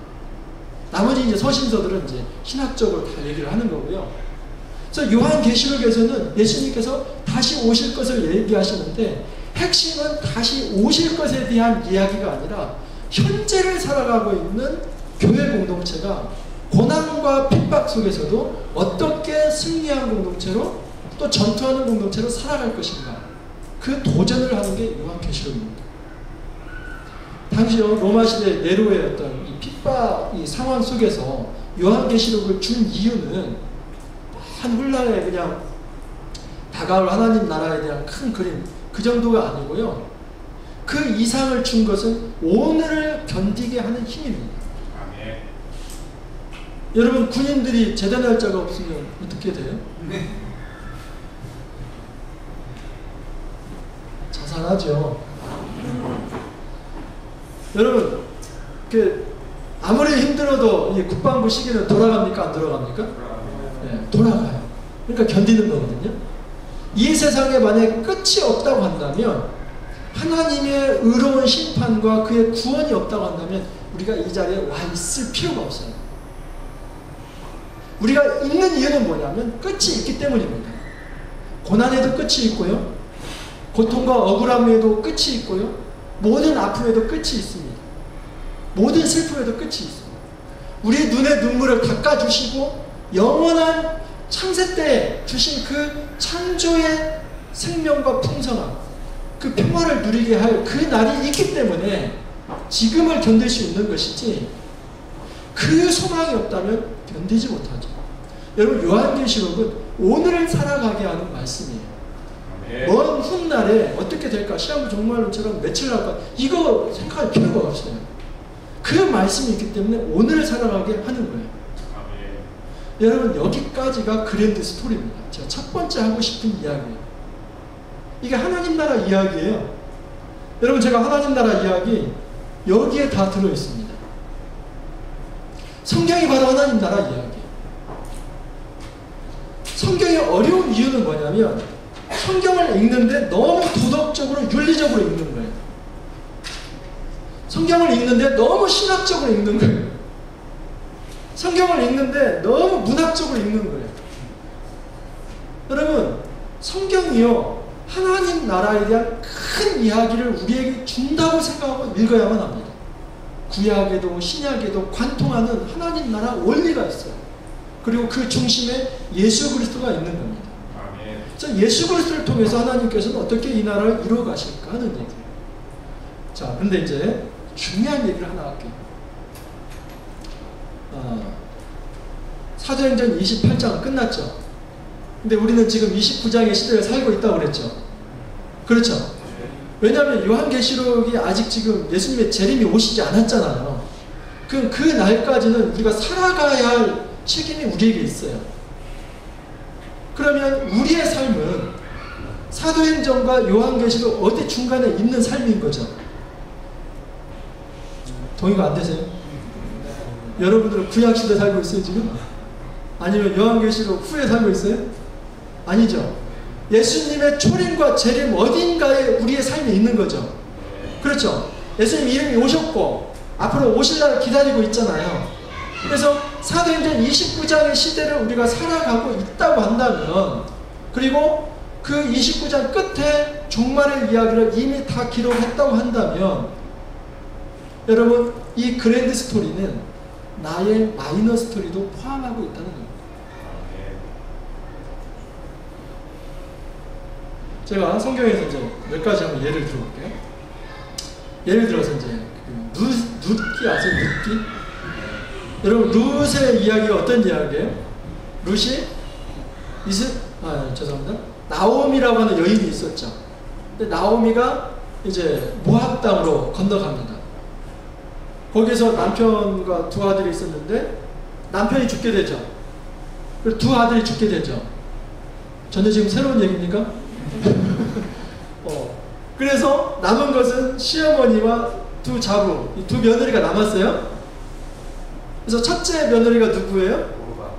Speaker 1: 나머지 이제 서신서들은 이제 신학적으로 다 얘기를 하는 거고요. 그래서 요한계시록에서는 예수님께서 다시 오실 것을 얘기하시는데 핵심은 다시 오실 것에 대한 이야기가 아니라 현재를 살아가고 있는 교회 공동체가 고난과 핍박 속에서도 어떻게 승리한 공동체로 또 전투하는 공동체로 살아갈 것인가 그 도전을 하는 게 요한계시록입니다. 당시요 로마 시대 네로의 어떤 이 핍박 이 상황 속에서 요한계시록을 준 이유는 한 훌라에 그냥 다가올 하나님 나라에 대한 큰 그림 그 정도가 아니고요. 그 이상을 준 것은 오늘을 견디게 하는 힘입니다. 아멘. 여러분 군인들이 제대 날짜가 없으면 어떻게 돼요? 네. 자살하죠. 여러분 아무리 힘들어도 이 국방부 시기는 돌아갑니까? 안 돌아갑니까? 네, 돌아가요. 그러니까 견디는 거거든요. 이 세상에 만약에 끝이 없다고 한다면 하나님의 의로운 심판과 그의 구원이 없다고 한다면 우리가 이 자리에 와 있을 필요가 없어요. 우리가 있는 이유는 뭐냐면 끝이 있기 때문입니다. 고난에도 끝이 있고요. 고통과 억울함에도 끝이 있고요. 모든 아픔에도 끝이 있습니다. 모든 슬픔에도 끝이 있습니다. 우리 눈의 눈물을 닦아주시고 영원한 창세 때 주신 그 창조의 생명과 풍성함 그 평화를 누리게 할 그 날이 있기 때문에 지금을 견딜 수 있는 것이지 그 소망이 없다면 견디지 못하죠. 여러분 요한계시록은 오늘을 살아가게 하는 말씀이에요. 먼 훗날에 어떻게 될까? 시한부 종말론처럼 며칠 날까? 이거 생각할 필요가 없어요. 그 말씀이 있기 때문에 오늘을 살아가게 하는 거예요. 여러분 여기까지가 그랜드 스토리입니다. 제가 첫 번째 하고 싶은 이야기예요. 이게 하나님 나라 이야기예요. 여러분 제가 하나님 나라 이야기 여기에 다 들어있습니다. 성경이 바로 하나님 나라 이야기예요. 성경이 어려운 이유는 뭐냐면 성경을 읽는데 너무 도덕적으로 윤리적으로 읽는 거예요. 성경을 읽는데 너무 신학적으로 읽는 거예요. 성경을 읽는데 너무 문학적으로 읽는 거예요. 여러분 성경이요 하나님 나라에 대한 큰 이야기를 우리에게 준다고 생각하고 읽어야만 합니다. 구약에도 신약에도 관통하는 하나님 나라 원리가 있어요. 그리고 그 중심에 예수 그리스도가 있는 겁니다. 그래서 예수 그리스도를 통해서 하나님께서는 어떻게 이 나라를 이루어 가실까 하는 얘기예요. 자, 근데 이제 중요한 얘기를 하나 할게요. 사도행전 28장은 끝났죠. 근데 우리는 지금 29장의 시대를 살고 있다고 그랬죠. 그렇죠. 왜냐하면 요한계시록이 아직 지금 예수님의 재림이 오시지 않았잖아요. 그 날까지는 우리가 살아가야 할 책임이 우리에게 있어요. 그러면 우리의 삶은 사도행전과 요한계시록 어디 중간에 있는 삶인 거죠. 동의가 안 되세요? 여러분들은 구약시대 살고 있어요 지금? 아니면 요한계시록 후에 살고 있어요? 아니죠. 예수님의 초림과 재림 어딘가에 우리의 삶이 있는 거죠. 그렇죠. 예수님 이름이 오셨고 앞으로 오실 날을 기다리고 있잖아요. 그래서 사도행전 29장의 시대를 우리가 살아가고 있다고 한다면, 그리고 그 29장 끝에 종말의 이야기를 이미 다 기록했다고 한다면, 여러분 이 그랜드 스토리는 나의 마이너 스토리도 포함하고 있다는 겁니다. 제가 성경에서 이제 몇 가지 한번 예를 들어볼게요. 예를 들어서 이제 룻기 아세요? 룻기? 여러분 룻의 이야기가 어떤 이야기예요? 룻이 죄송합니다. 나오미라고 하는 여인이 있었죠. 근데 나오미가 이제 모압 땅으로 건너갑니다. 거기서 남편과 두 아들이 있었는데 남편이 죽게 되죠. 그리고 두 아들이 죽게 되죠. 전혀 지금 새로운 얘기입니까? 그래서 남은 것은 시어머니와 두 자부, 이 두 며느리가 남았어요. 그래서 첫째 며느리가 누구예요?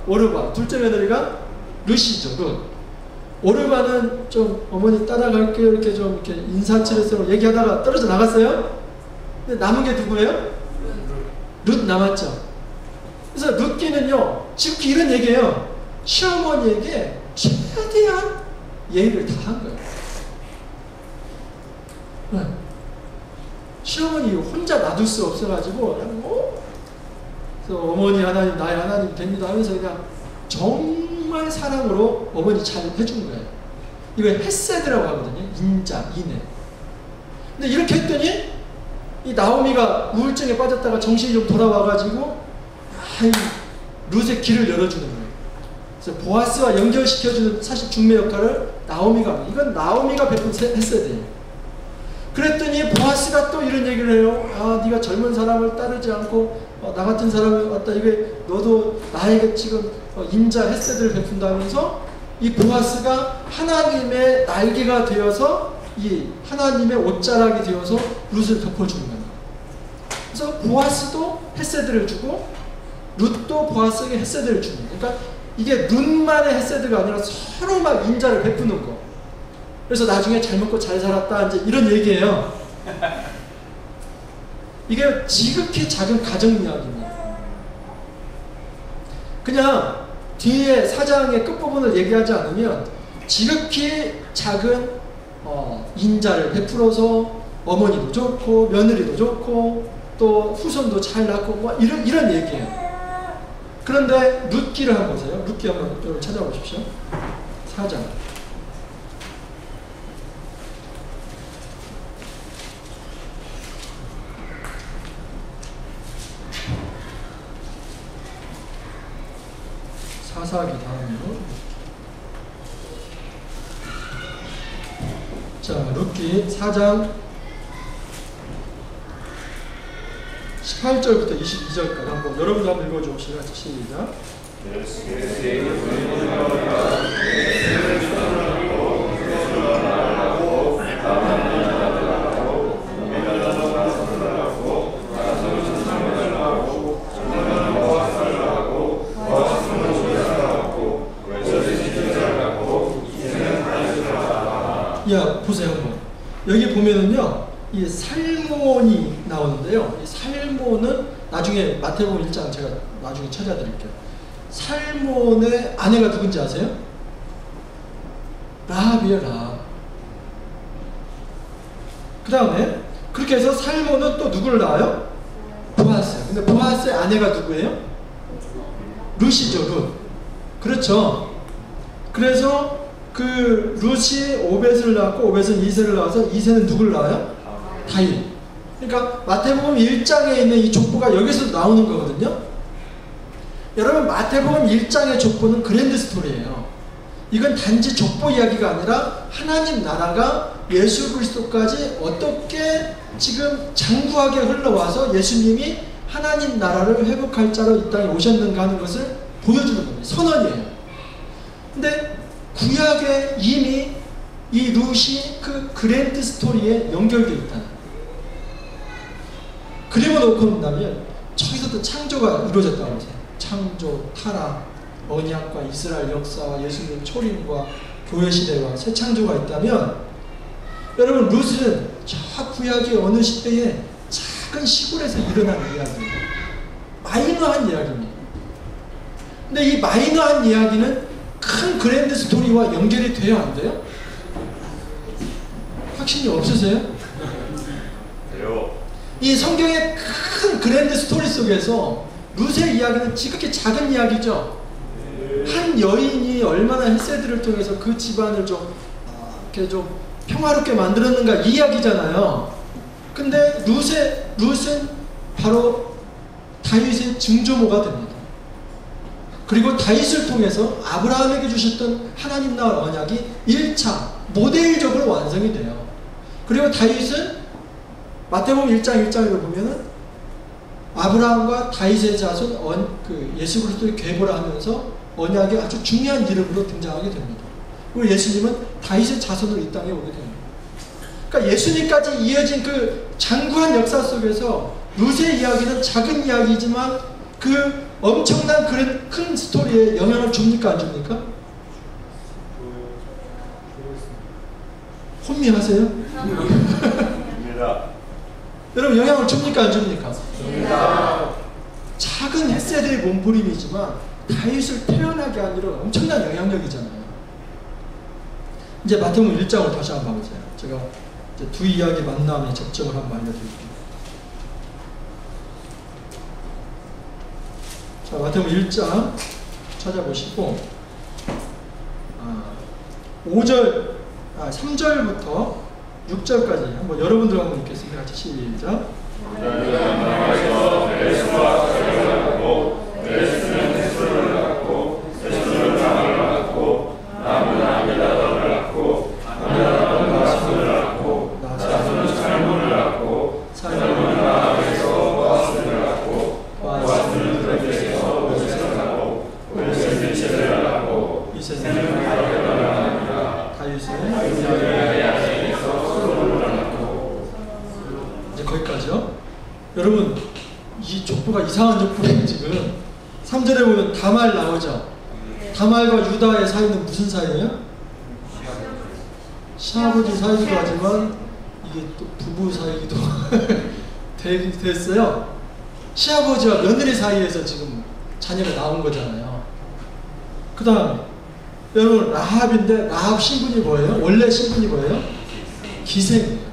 Speaker 1: 오르바. 둘째 며느리가 룻이죠. 룻. 오르바는 좀 어머니 따라갈게요 이렇게 좀 이렇게 인사치레처럼 얘기하다가 떨어져 나갔어요. 근데 남은 게 누구예요? 룻 남았죠. 그래서 룻기는요 지금 이런 얘기예요. 시어머니에게 최대한 예의를 다 한 거예요. 네. 시어머니 혼자 놔둘 수 없어가지고 그냥 그래서 어머니 하나님 나의 하나님 됩니다 하면서 그냥 정말 사랑으로 어머니 잘 해준 거예요. 이거 헤세드라고 하거든요. 인자, 인애. 근데 이렇게 했더니 이 나오미가 우울증에 빠졌다가 정신이 좀 돌아와가지고 룻의 길을 열어주는 거예요. 그래서 보아스와 연결시켜주는 사실 중매 역할을 나오미가 합니다. 이건 나오미가 베푼 헤세드예요. 그랬더니 보아스가 또 이런 얘기를 해요. 네가 젊은 사람을 따르지 않고 나 같은 사람이 왔다. 이게 너도 나에게 지금 임자 헤세드를 베푼다면서 이 보아스가 하나님의 날개가 되어서 이 하나님의 옷자락이 되어서 룻을 덮어주는 거예요. 그래서 보아스도 헤세드를 주고 룻도 보아스에게 헤세드를 주는 거예요. 그러니까 이게 룻만의 헤세드가 아니라 서로 막 임자를 베푸는 거. 그래서 나중에 잘 먹고 잘 살았다 이제 이런 얘기예요. 이게 지극히 작은 가정 이야기입니다. 그냥 뒤에 사장의 끝부분을 얘기하지 않으면 지극히 작은 인자를 베풀어서 어머니도 좋고 며느리도 좋고 또 후손도 잘 낳고 뭐 이런 얘기예요. 그런데 룻기를 한번 보세요. 룻기 한번 찾아보십시오. 4장. 사사기 다음으로. 자, 룻기 4장 18절부터 22절까지 한번 여러분도 한번 읽어주시죠. 시작. 야, 보세요 한번. 여기 보면은요, 이 살몬이 나오는데요. 이 살몬은 나중에 마태복음 1장 제가 나중에 찾아드릴게요. 살몬의 아내가 누군지 아세요? 라합이에요, 라합. 그 다음에 그렇게 해서 살몬은 또 누구를 낳아요? 보아스. 근데 보아스의 아내가 누구예요? 룻이죠, 룻. 그렇죠. 그래서 그 룻이 오벳을 낳고 오벳은 이새를 낳아서 이새는 누구를 낳아요? 다윗. 그러니까 마태복음 1장에 있는 이 족보가 여기서 나오는 거거든요. 여러분, 마태복음 1장의 족보는 그랜드 스토리예요. 이건 단지 족보 이야기가 아니라 하나님 나라가 예수 그리스도까지 어떻게 지금 장구하게 흘러와서 예수님이 하나님 나라를 회복할 자로 이 땅에 오셨는가 하는 것을 보여주는 겁니다. 선언이에요. 근데 구약에 이미 이 룻이 그 그랜드 스토리에 연결되어 있다. 그림을 놓고 본다면 저기서도 창조가 이루어졌다고 하세요. 창조, 타락, 언약과 이스라엘 역사와 예수님 초림과 교회 시대와 새 창조가 있다면, 여러분, 룻은 저 구약의 어느 시대에 작은 시골에서 일어난 이야기예요. 마이너한 이야기입니다. 근데 이 마이너한 이야기는 큰 그랜드 스토리와 연결이 돼요, 안 돼요? 확신이 없으세요? 이 성경의 큰 그랜드 스토리 속에서 룻의 이야기는 지극히 작은 이야기죠. 한 여인이 얼마나 헷세들을 통해서 그 집안을 좀 이렇게 좀 평화롭게 만들었는가 이 이야기잖아요. 근데 룻은 바로 다윗의 증조모가 됩니다. 그리고 다윗을 통해서 아브라함에게 주셨던 하나님 나라 언약이 1차 모델적으로 완성이 돼요. 그리고 다윗은 마태복음 1장 1장을 보면은 아브라함과 다윗의 자손 예수 그리스도의 계보를 하면서 언약의 아주 중요한 이름으로 등장하게 됩니다. 그리고 예수님은 다윗의 자손으로 이 땅에 오게 됩니다. 그러니까 예수님까지 이어진 그 장구한 역사 속에서 룻의 이야기는 작은 이야기지만 그 엄청난 그런 큰 스토리에 영향을 줍니까, 안 줍니까? 혼미하세요? 여러분, 영향을 줍니까, 안 줍니까? 작은 헷세들의 몸부림이지만 다윗을 태어나게 하기로 엄청난 영향력이잖아요. 이제 마태복음 1장을 다시 한번 봐보세요. 제가 이제 두 이야기 만남의 접점을 한번 알려드릴게요. 자, 마태복음 1장 찾아보시고 3절부터 6절까지 한번 여러분들 한번 읽겠습니다. 같이 시작. 이제 거기까지요. 여러분, 이 족보가 이상한 족보예요. 지금 3절에 보면 다말 나오죠. 다말과 유다의 사이는 무슨 사이예요? 시아버지 사이기도 하지만 이게 또 부부 사이기도 됐어요. 시아버지와 며느리 사이에서 지금 자녀가 나온 거잖아요. 그 다음에 여러분, 라합인데 라합 신분이 뭐예요? 원래 신분이 뭐예요? 기생이에요.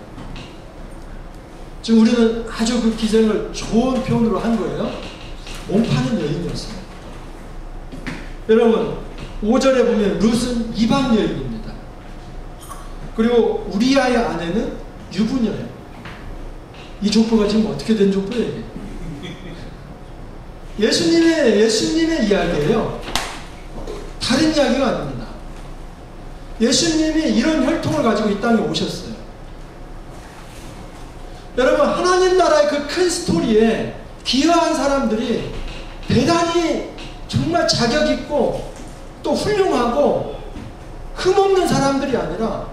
Speaker 1: 지금 우리는 아주 그 기생을 좋은 표현으로 한 거예요. 몸 파는 여인이었어요. 여러분, 5절에 보면 룻은 이방 여인입니다. 그리고 우리아의 아내는 유부녀예요. 이 족보가 지금 어떻게 된 족보예요? 이게? 예수님의 이야기예요. 다른 이야기가 아닙니다. 예수님이 이런 혈통을 가지고 이 땅에 오셨어요. 여러분, 하나님 나라의 그 큰 스토리에 기여한 사람들이 대단히 정말 자격 있고 또 훌륭하고 흠없는 사람들이 아니라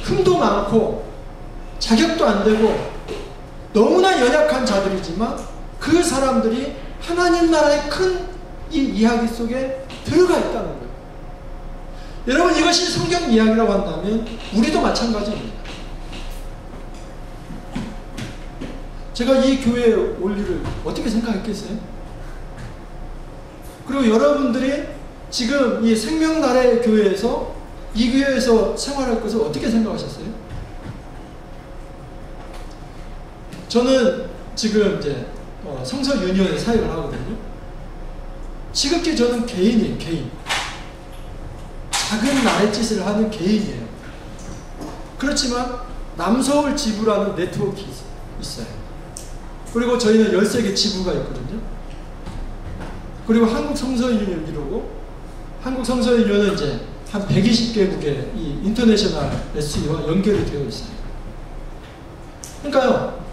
Speaker 1: 흠도 많고 자격도 안 되고 너무나 연약한 자들이지만 그 사람들이 하나님 나라의 큰 이 이야기 속에 들어가 있다는 거예요. 여러분, 이것이 성경 이야기라고 한다면 우리도 마찬가지입니다. 제가 이 교회에 올 일을 어떻게 생각했겠어요? 그리고 여러분들이 지금 이 생명나라의 교회에서 이 교회에서 생활할 것을 어떻게 생각하셨어요? 저는 지금 이제 성서 유니온에 사역을 하거든요. 지극히 저는 개인이에요, 개인. 작은 나랫짓을 하는 개인이에요. 그렇지만 남서울 지부라는 네트워크 있어요. 그리고 저희는 13개 지부가 있거든요. 그리고 한국 성서유니온 이루고, 한국 성서유니온은 이제 한 120개국의 이 인터내셔널 SE와 연결이 되어 있어요. 그러니까요,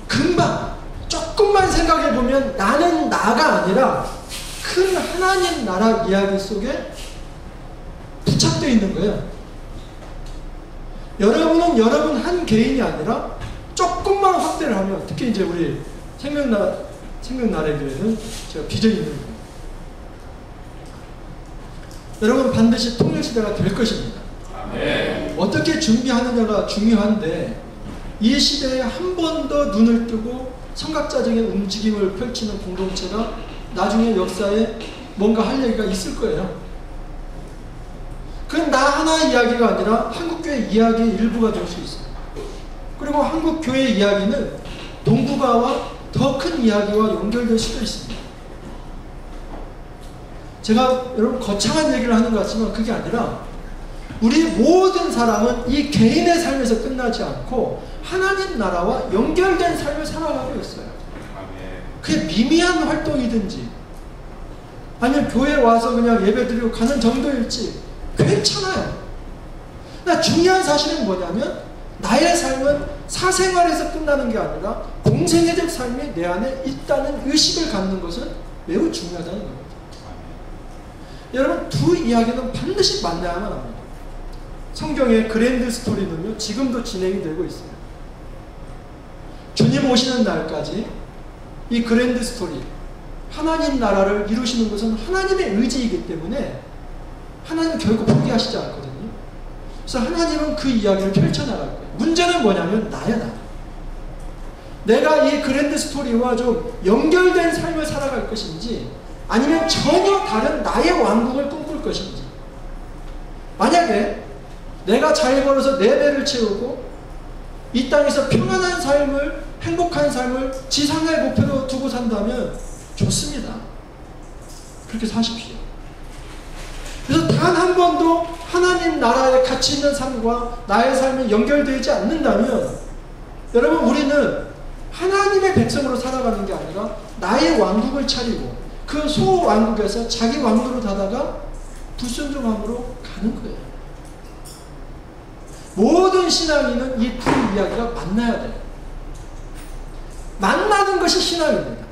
Speaker 1: 금방 조금만 생각해 보면 나는 나가 아니라 큰 하나님 나라 이야기 속에 부착되어 있는 거예요. 여러분은 여러분 한 개인이 아니라 조금만 확대를 하면, 특히 이제 우리 생명나라의 교회는 제가 빚어 있는 거예요. 여러분, 반드시 통일시대가 될 것입니다.
Speaker 2: 아멘.
Speaker 1: 어떻게 준비하느냐가 중요한데, 이 시대에 한 번 더 눈을 뜨고 성각자적인 움직임을 펼치는 공동체가 나중에 역사에 뭔가 할 얘기가 있을 거예요. 그건 나 하나 이야기가 아니라 한국교회 이야기의 일부가 될 수 있어요. 그리고 한국교회 이야기는 동북아와 더 큰 이야기와 연결될 수도 있습니다. 제가 여러분 거창한 얘기를 하는 것 같지만 그게 아니라 우리 모든 사람은 이 개인의 삶에서 끝나지 않고 하나님 나라와 연결된 삶을 살아가고 있어요. 그게 미미한 활동이든지 아니면 교회에 와서 그냥 예배드리고 가는 정도일지 괜찮아요. 그러나 중요한 사실은 뭐냐면 나의 삶은 사생활에서 끝나는 게 아니라 공생애적 삶이 내 안에 있다는 의식을 갖는 것은 매우 중요하다는 겁니다. 여러분, 두 이야기는 반드시 만나야만 합니다. 성경의 그랜드 스토리는요, 지금도 진행이 되고 있어요. 주님 오시는 날까지 이 그랜드 스토리, 하나님 나라를 이루시는 것은 하나님의 의지이기 때문에 하나님은 결코 포기하시지 않거든요. 그래서 하나님은 그 이야기를 펼쳐나갈 거예요. 문제는 뭐냐면 나야, 나. 내가 이 그랜드 스토리와 좀 연결된 삶을 살아갈 것인지 아니면 전혀 다른 나의 왕국을 꿈꿀 것인지. 만약에 내가 잘 벌어서 내 배를 채우고 이 땅에서 평안한 삶을, 행복한 삶을 지상의 목표로 두고 산다면 좋습니다. 그렇게 사십시오. 그래서 단 한 번도 하나님 나라에 가치 있는 삶과 나의 삶이 연결되지 않는다면 여러분, 우리는 하나님의 백성으로 살아가는 게 아니라 나의 왕국을 차리고 그 소왕국에서 자기 왕도로 다다가 불순종함으로 가는 거예요. 모든 신앙인은 이 두 이야기가 만나야 돼요. 만나는 것이 신앙입니다.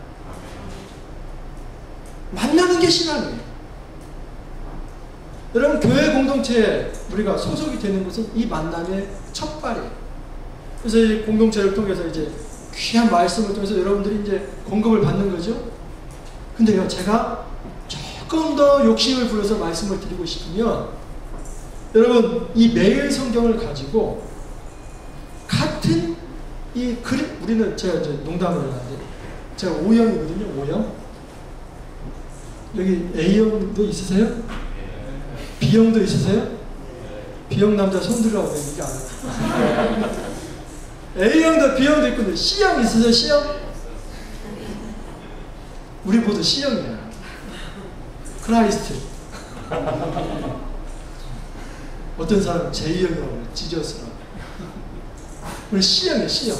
Speaker 1: 만나는 게 신앙이에요. 여러분, 교회 공동체에 우리가 소속이 되는 것은 이 만남의 첫 발이에요. 그래서 이 공동체를 통해서 이제 귀한 말씀을 통해서 여러분들이 이제 공급을 받는 거죠. 근데요, 제가 조금 더 욕심을 부려서 말씀을 드리고 싶으면, 여러분, 이 매일 성경을 가지고 같은 이 그림, 우리는 제가 이제 농담을 하는데 제가 O형이거든요. O형. 여기 A형도 있으세요? B형도 있으세요? B형 남자 손들라고 얘기 안 해요. A형도 B형도 있고 C형 있으세요? C형? 우리 모두 C형이야. 크라이스트. 어떤 사람은 J형이라고 그래요. 지저스라고. 우리 C형이에요. C형.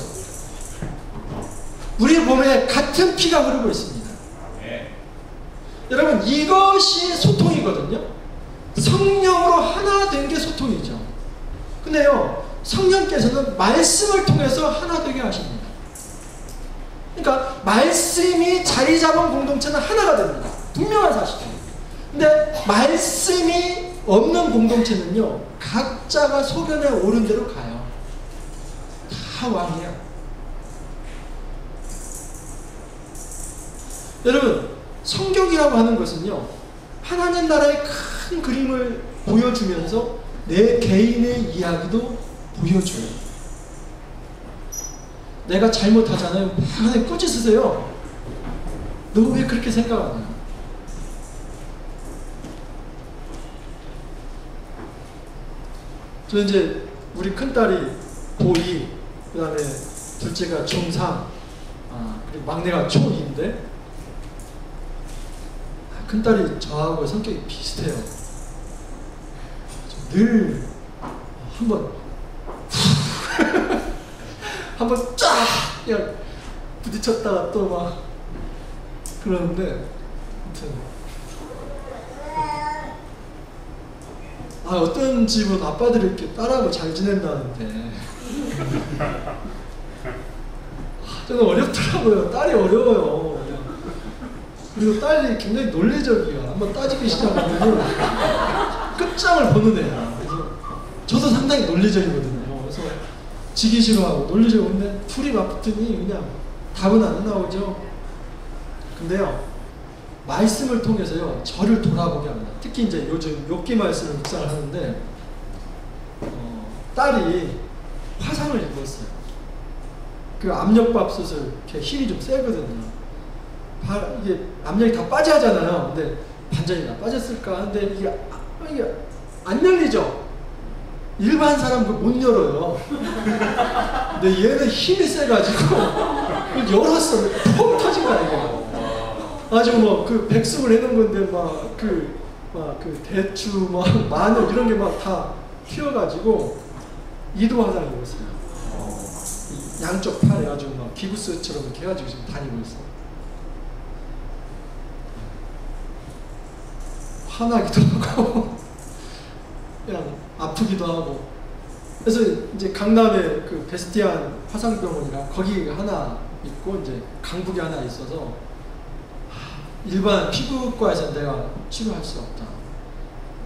Speaker 1: 우리 몸에 같은 피가 흐르고 있습니다. 여러분, 이것이 소통이거든요. 성령으로 하나 된 게 소통이죠. 근데요, 성령께서는 말씀을 통해서 하나 되게 하십니다. 그러니까 말씀이 자리 잡은 공동체는 하나가 됩니다. 분명한 사실이에요. 근데 말씀이 없는 공동체는요, 각자가 소견에 오른 대로 가요. 다 왕이야. 여러분, 성경이라고 하는 것은요, 하나님 나라의 큰 그림을 보여주면서 내 개인의 이야기도 보여줘요. 내가 잘못하잖아요. 막 꾸짖으세요. 너 왜 그렇게 생각하냐? 저 이제 우리 큰딸이 고2, 그 다음에 둘째가 중3, 그리고 막내가 초2인데, 큰딸이 저하고 성격이 비슷해요. 늘 한번 한번 쫙 그냥 부딪혔다가 또 막 그러는데, 아무튼 어떤 집은 아빠들이 이렇게 딸하고 잘 지낸다는데 저는 어렵더라고요. 딸이 어려워요. 그리고 딸이 굉장히 논리적이야. 한번 따지기 시작하면 끝장을 보는 애야. 그래서 저도 상당히 논리적이거든요. 그래서 지기 싫어하고 논리적이고, 근데 둘이 맞붙으니 그냥 답은 안 나오죠. 근데요, 말씀을 통해서요, 저를 돌아보게 합니다. 특히 이제 요즘 욥기 말씀을 묵상을 하는데, 딸이 화상을 입었어요. 그 압력밥솥을 이렇게 힘이 좀 세거든요. 이게 압력이 다 빠져야 하잖아요. 근데 반전이 다 빠졌을까? 근데 이게 안 열리죠? 일반 사람 못 열어요. 근데 얘는 힘이 세가지고 열었어. 펑 터진 거야, 이게. 아주 뭐 그 백숙을 해놓은 건데 막 그 대추 막 마늘 이런 게 막 다 튀어가지고 이도 화상을 입었어요. 양쪽 팔에 아주 막 기부스처럼 이렇게 해가지고 지금 다니고 있어요. 화나기도 하고 그냥 아프기도 하고. 그래서 이제 강남에 그 베스티안 화상병원이랑 거기 하나 있고 이제 강북에 하나 있어서, 일반 피부과에서 내가 치료할 수 없다.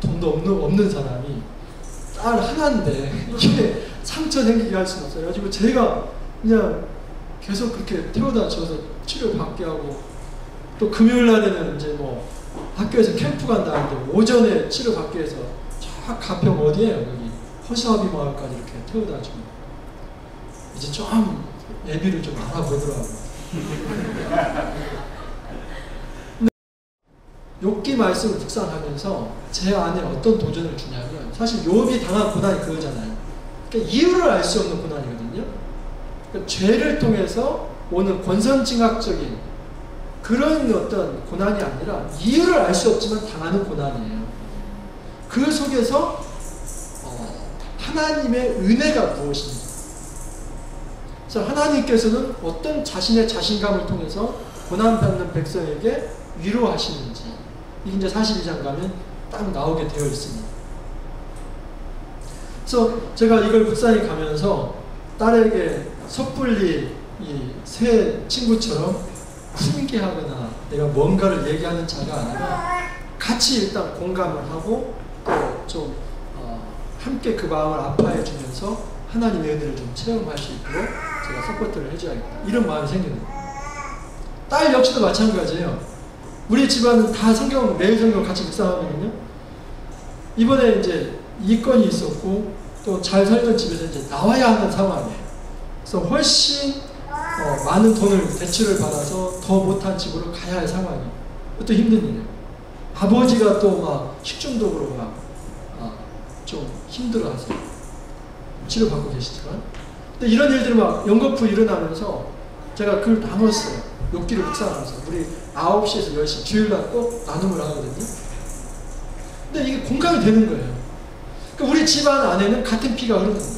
Speaker 1: 돈도 없는 사람이 딸 하나인데 이게 상처 생기게 할 수는 없어요. 그래가지고 제가 그냥 계속 그렇게 태워다 줘서 치료 받게 하고, 또 금요일 날에는 이제 뭐 학교에서 캠프 간다 하는데 오전에 치료 받기 위해서 저 가평 어디에요? 여기 허시아비 마을까지 이렇게 태워다 주고, 이제 좀 예비를 좀 알아보더라고요. 욥기 말씀을 묵상하면서 제 안에 어떤 도전을 주냐면, 사실 욥이 당한 고난이 그거잖아요. 그러니까 이유를 알 수 없는 고난이거든요. 그러니까 죄를 통해서 오는 권선징악적인 그런 어떤 고난이 아니라 이유를 알 수 없지만 당하는 고난이에요. 그 속에서 하나님의 은혜가 무엇인지, 그래서 하나님께서는 어떤 자신의 자신감을 통해서 고난받는 백성에게 위로하시는지, 이게 이제 42장 가면 딱 나오게 되어 있습니다. 그래서 제가 이걸 묵상에 가면서 딸에게 섣불리 이 새 친구처럼 훈계하거나 내가 뭔가를 얘기하는 자가 아니라 같이 일단 공감을 하고 또 좀 함께 그 마음을 아파해 주면서 하나님의 은혜를 좀 체험할 수 있도록 제가 서포트를 해줘야겠다, 이런 마음이 생기는 거예요. 딸 역시도 마찬가지예요. 우리 집안은 다 성경, 매일 성경 같이 묵상하거든요. 이번에 이제 이건이 있었고 또 잘 살던 집에서 이제 나와야 하는 상황이에요. 그래서 훨씬 많은 돈을 대출을 받아서 더 못한 집으로 가야 할 상황이에요. 그것도 힘든 일이에요. 아버지가 또 막 식중독으로 막 좀 힘들어하세요. 치료받고 계시지만. 근데 이런 일들이 막 연거푸 일어나면서 제가 그걸 나눴어요. 욥기를 묵상하면서. 우리 9시에서 10시 주일날 꼭 나눔을 하거든요. 근데 이게 공감이 되는 거예요. 그러니까 우리 집안 안에는 같은 피가 흐르는 거예요.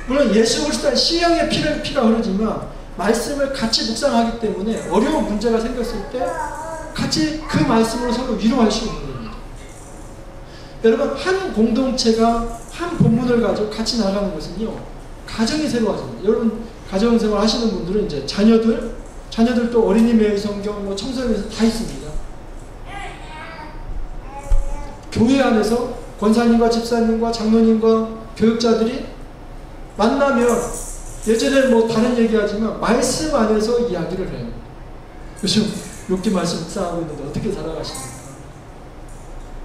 Speaker 1: 물론 예수 그리스도의 신령의 피가 흐르지만 말씀을 같이 묵상하기 때문에 어려운 문제가 생겼을 때 같이 그 말씀으로 서로 위로할 수 있는 겁니다. 여러분, 한 공동체가 한 본문을 가지고 같이 나가는 것은요, 가정이 새로워집니다. 여러분, 가정생활 하시는 분들은 이제 자녀들도 어린이 매일 성경, 뭐 청소년에서 다 있습니다. 교회 안에서 권사님과 집사님과 장로님과 교육자들이 만나면 예전에 뭐 다른 얘기하지만 말씀 안에서 이야기를 해요. 요즘 욥기 말씀 묵상하고 있는데 어떻게 살아가십니까?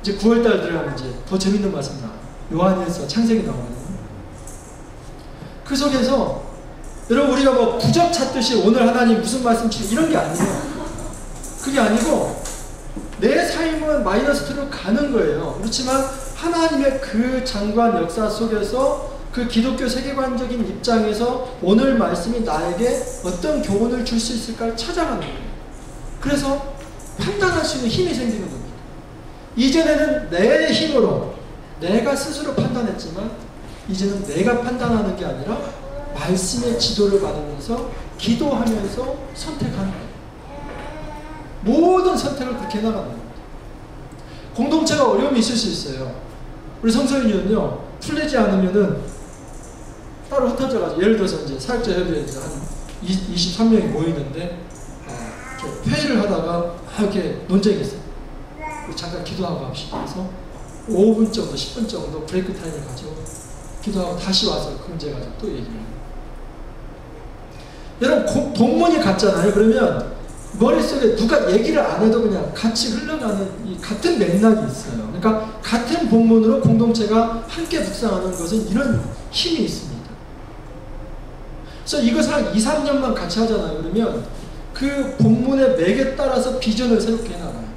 Speaker 1: 이제 9월달 들어가면 이제 더 재밌는 말씀 나와요. 요한일서 창세기 나오거든요. 그 속에서 여러분, 우리가 뭐 부적 찾듯이 오늘 하나님 무슨 말씀 주시 이런 게 아니에요. 그게 아니고 내 삶은 마이너스로 가는 거예요. 그렇지만 하나님의 그 장관 역사 속에서 그 기독교 세계관적인 입장에서 오늘 말씀이 나에게 어떤 교훈을 줄 수 있을까를 찾아가는 거예요. 그래서 판단할 수 있는 힘이 생기는 겁니다. 이전에는 내 힘으로 내가 스스로 판단했지만 이제는 내가 판단하는 게 아니라 말씀의 지도를 받으면서 기도하면서 선택하는 거예요. 모든 선택을 그렇게 해나가는 겁니다. 공동체가 어려움이 있을 수 있어요. 우리 성서인은요, 풀리지 않으면은 따로 흩어져가지고, 예를 들어서 이제 사역자 협의회 한 23명이 모이는데, 회의를 하다가 이렇게 논쟁이 있어요. 잠깐 기도하고 합시다. 그래서 5분 정도, 10분 정도 브레이크 타임을 가지고 기도하고 다시 와서 그 문제 가지고 또 얘기를 해요. 여러분, 본문이 같잖아요. 그러면 머릿속에 누가 얘기를 안 해도 그냥 같이 흘러가는 이 같은 맥락이 있어요. 그러니까 같은 본문으로 공동체가 함께 묵상하는 것은 이런 힘이 있습니다. 그래서 이것을 한 2, 3년만 같이 하잖아요. 그러면 그 본문의 맥에 따라서 비전을 새롭게 해나가요.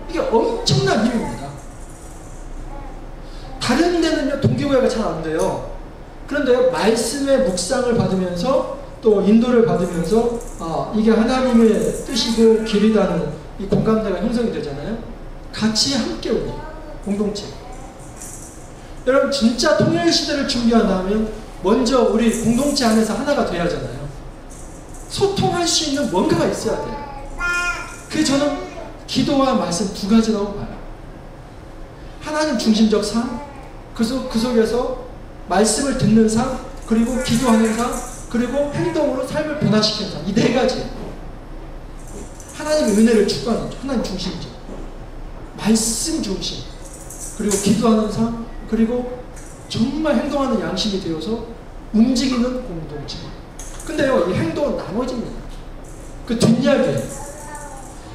Speaker 1: 이게 엄청난 힘입니다. 다른 데는요, 동기부여가 잘 안 돼요. 그런데 말씀의 묵상을 받으면서 또 인도를 받으면서 이게 하나님의 뜻이고 길이라는 이 공감대가 형성이 되잖아요. 같이 함께 오니 공동체. 여러분, 진짜 통일 시대를 준비한다면 먼저 우리 공동체 안에서 하나가 돼야 하잖아요. 소통할 수 있는 뭔가가 있어야 돼요. 그게 저는 기도와 말씀 두 가지라고 봐요. 하나님 중심적 삶, 그 속에서 말씀을 듣는 삶, 그리고 기도하는 삶, 그리고 행동으로 삶을 변화시키는 삶. 이 네 가지. 하나님의 은혜를 추구하는 거죠. 하나님 중심이죠. 말씀 중심, 그리고 기도하는 삶, 그리고 정말 행동하는 양심이 되어서 움직이는 공동체. 근데요, 이 행동은 나머지입니다. 그 뒷이야기예요.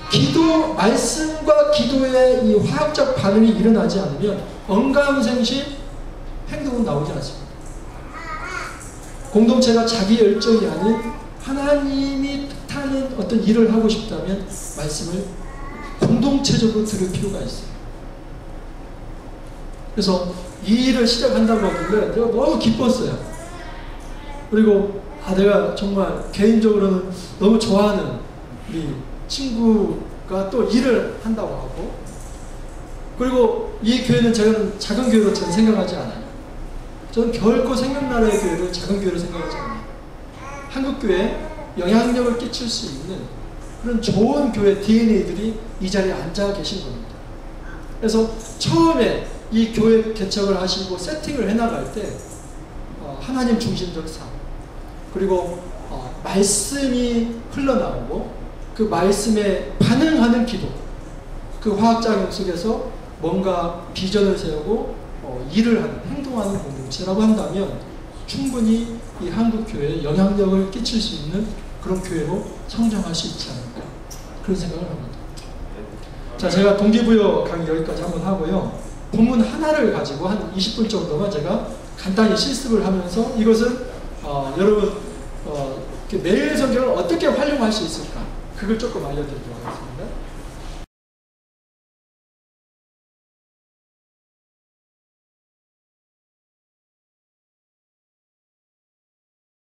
Speaker 1: 기도, 말씀과 기도의 이 화학적 반응이 일어나지 않으면 언감생심 행동은 나오지 않습니다. 공동체가 자기 열정이 아닌 하나님이 뜻하는 어떤 일을 하고 싶다면 말씀을 공동체적으로 들을 필요가 있어요. 그래서 이 일을 시작한다고 하길래 내가 너무 기뻤어요. 그리고 내가 정말 개인적으로는 너무 좋아하는 우리 친구가 또 일을 한다고 하고, 그리고 이 교회는 저는 작은 교회로 저는 생각하지 않아요. 저는 결코 생명나라의 교회를 작은 교회로 생각하지 않아요. 한국교회에 영향력을 끼칠 수 있는 그런 좋은 교회 DNA들이 이 자리에 앉아 계신 겁니다. 그래서 처음에 이 교회 개척을 하시고 세팅을 해나갈 때 하나님 중심적 삶, 그리고 말씀이 흘러나오고 그 말씀에 반응하는 기도, 그 화학작용 속에서 뭔가 비전을 세우고 일을 하는, 행동하는 공동체라고 한다면 충분히 이 한국교회에 영향력을 끼칠 수 있는 그런 교회로 성장할 수 있지 않을까, 그런 생각을 합니다. 자, 제가 동기부여 강의 여기까지 한번 하고요. 본문 하나를 가지고 한 20분 정도만 제가 간단히 실습을 하면서 이것은 여러분 매일 성경을 어떻게 활용할 수 있을까, 그걸 조금 알려드리도록 하겠습니다.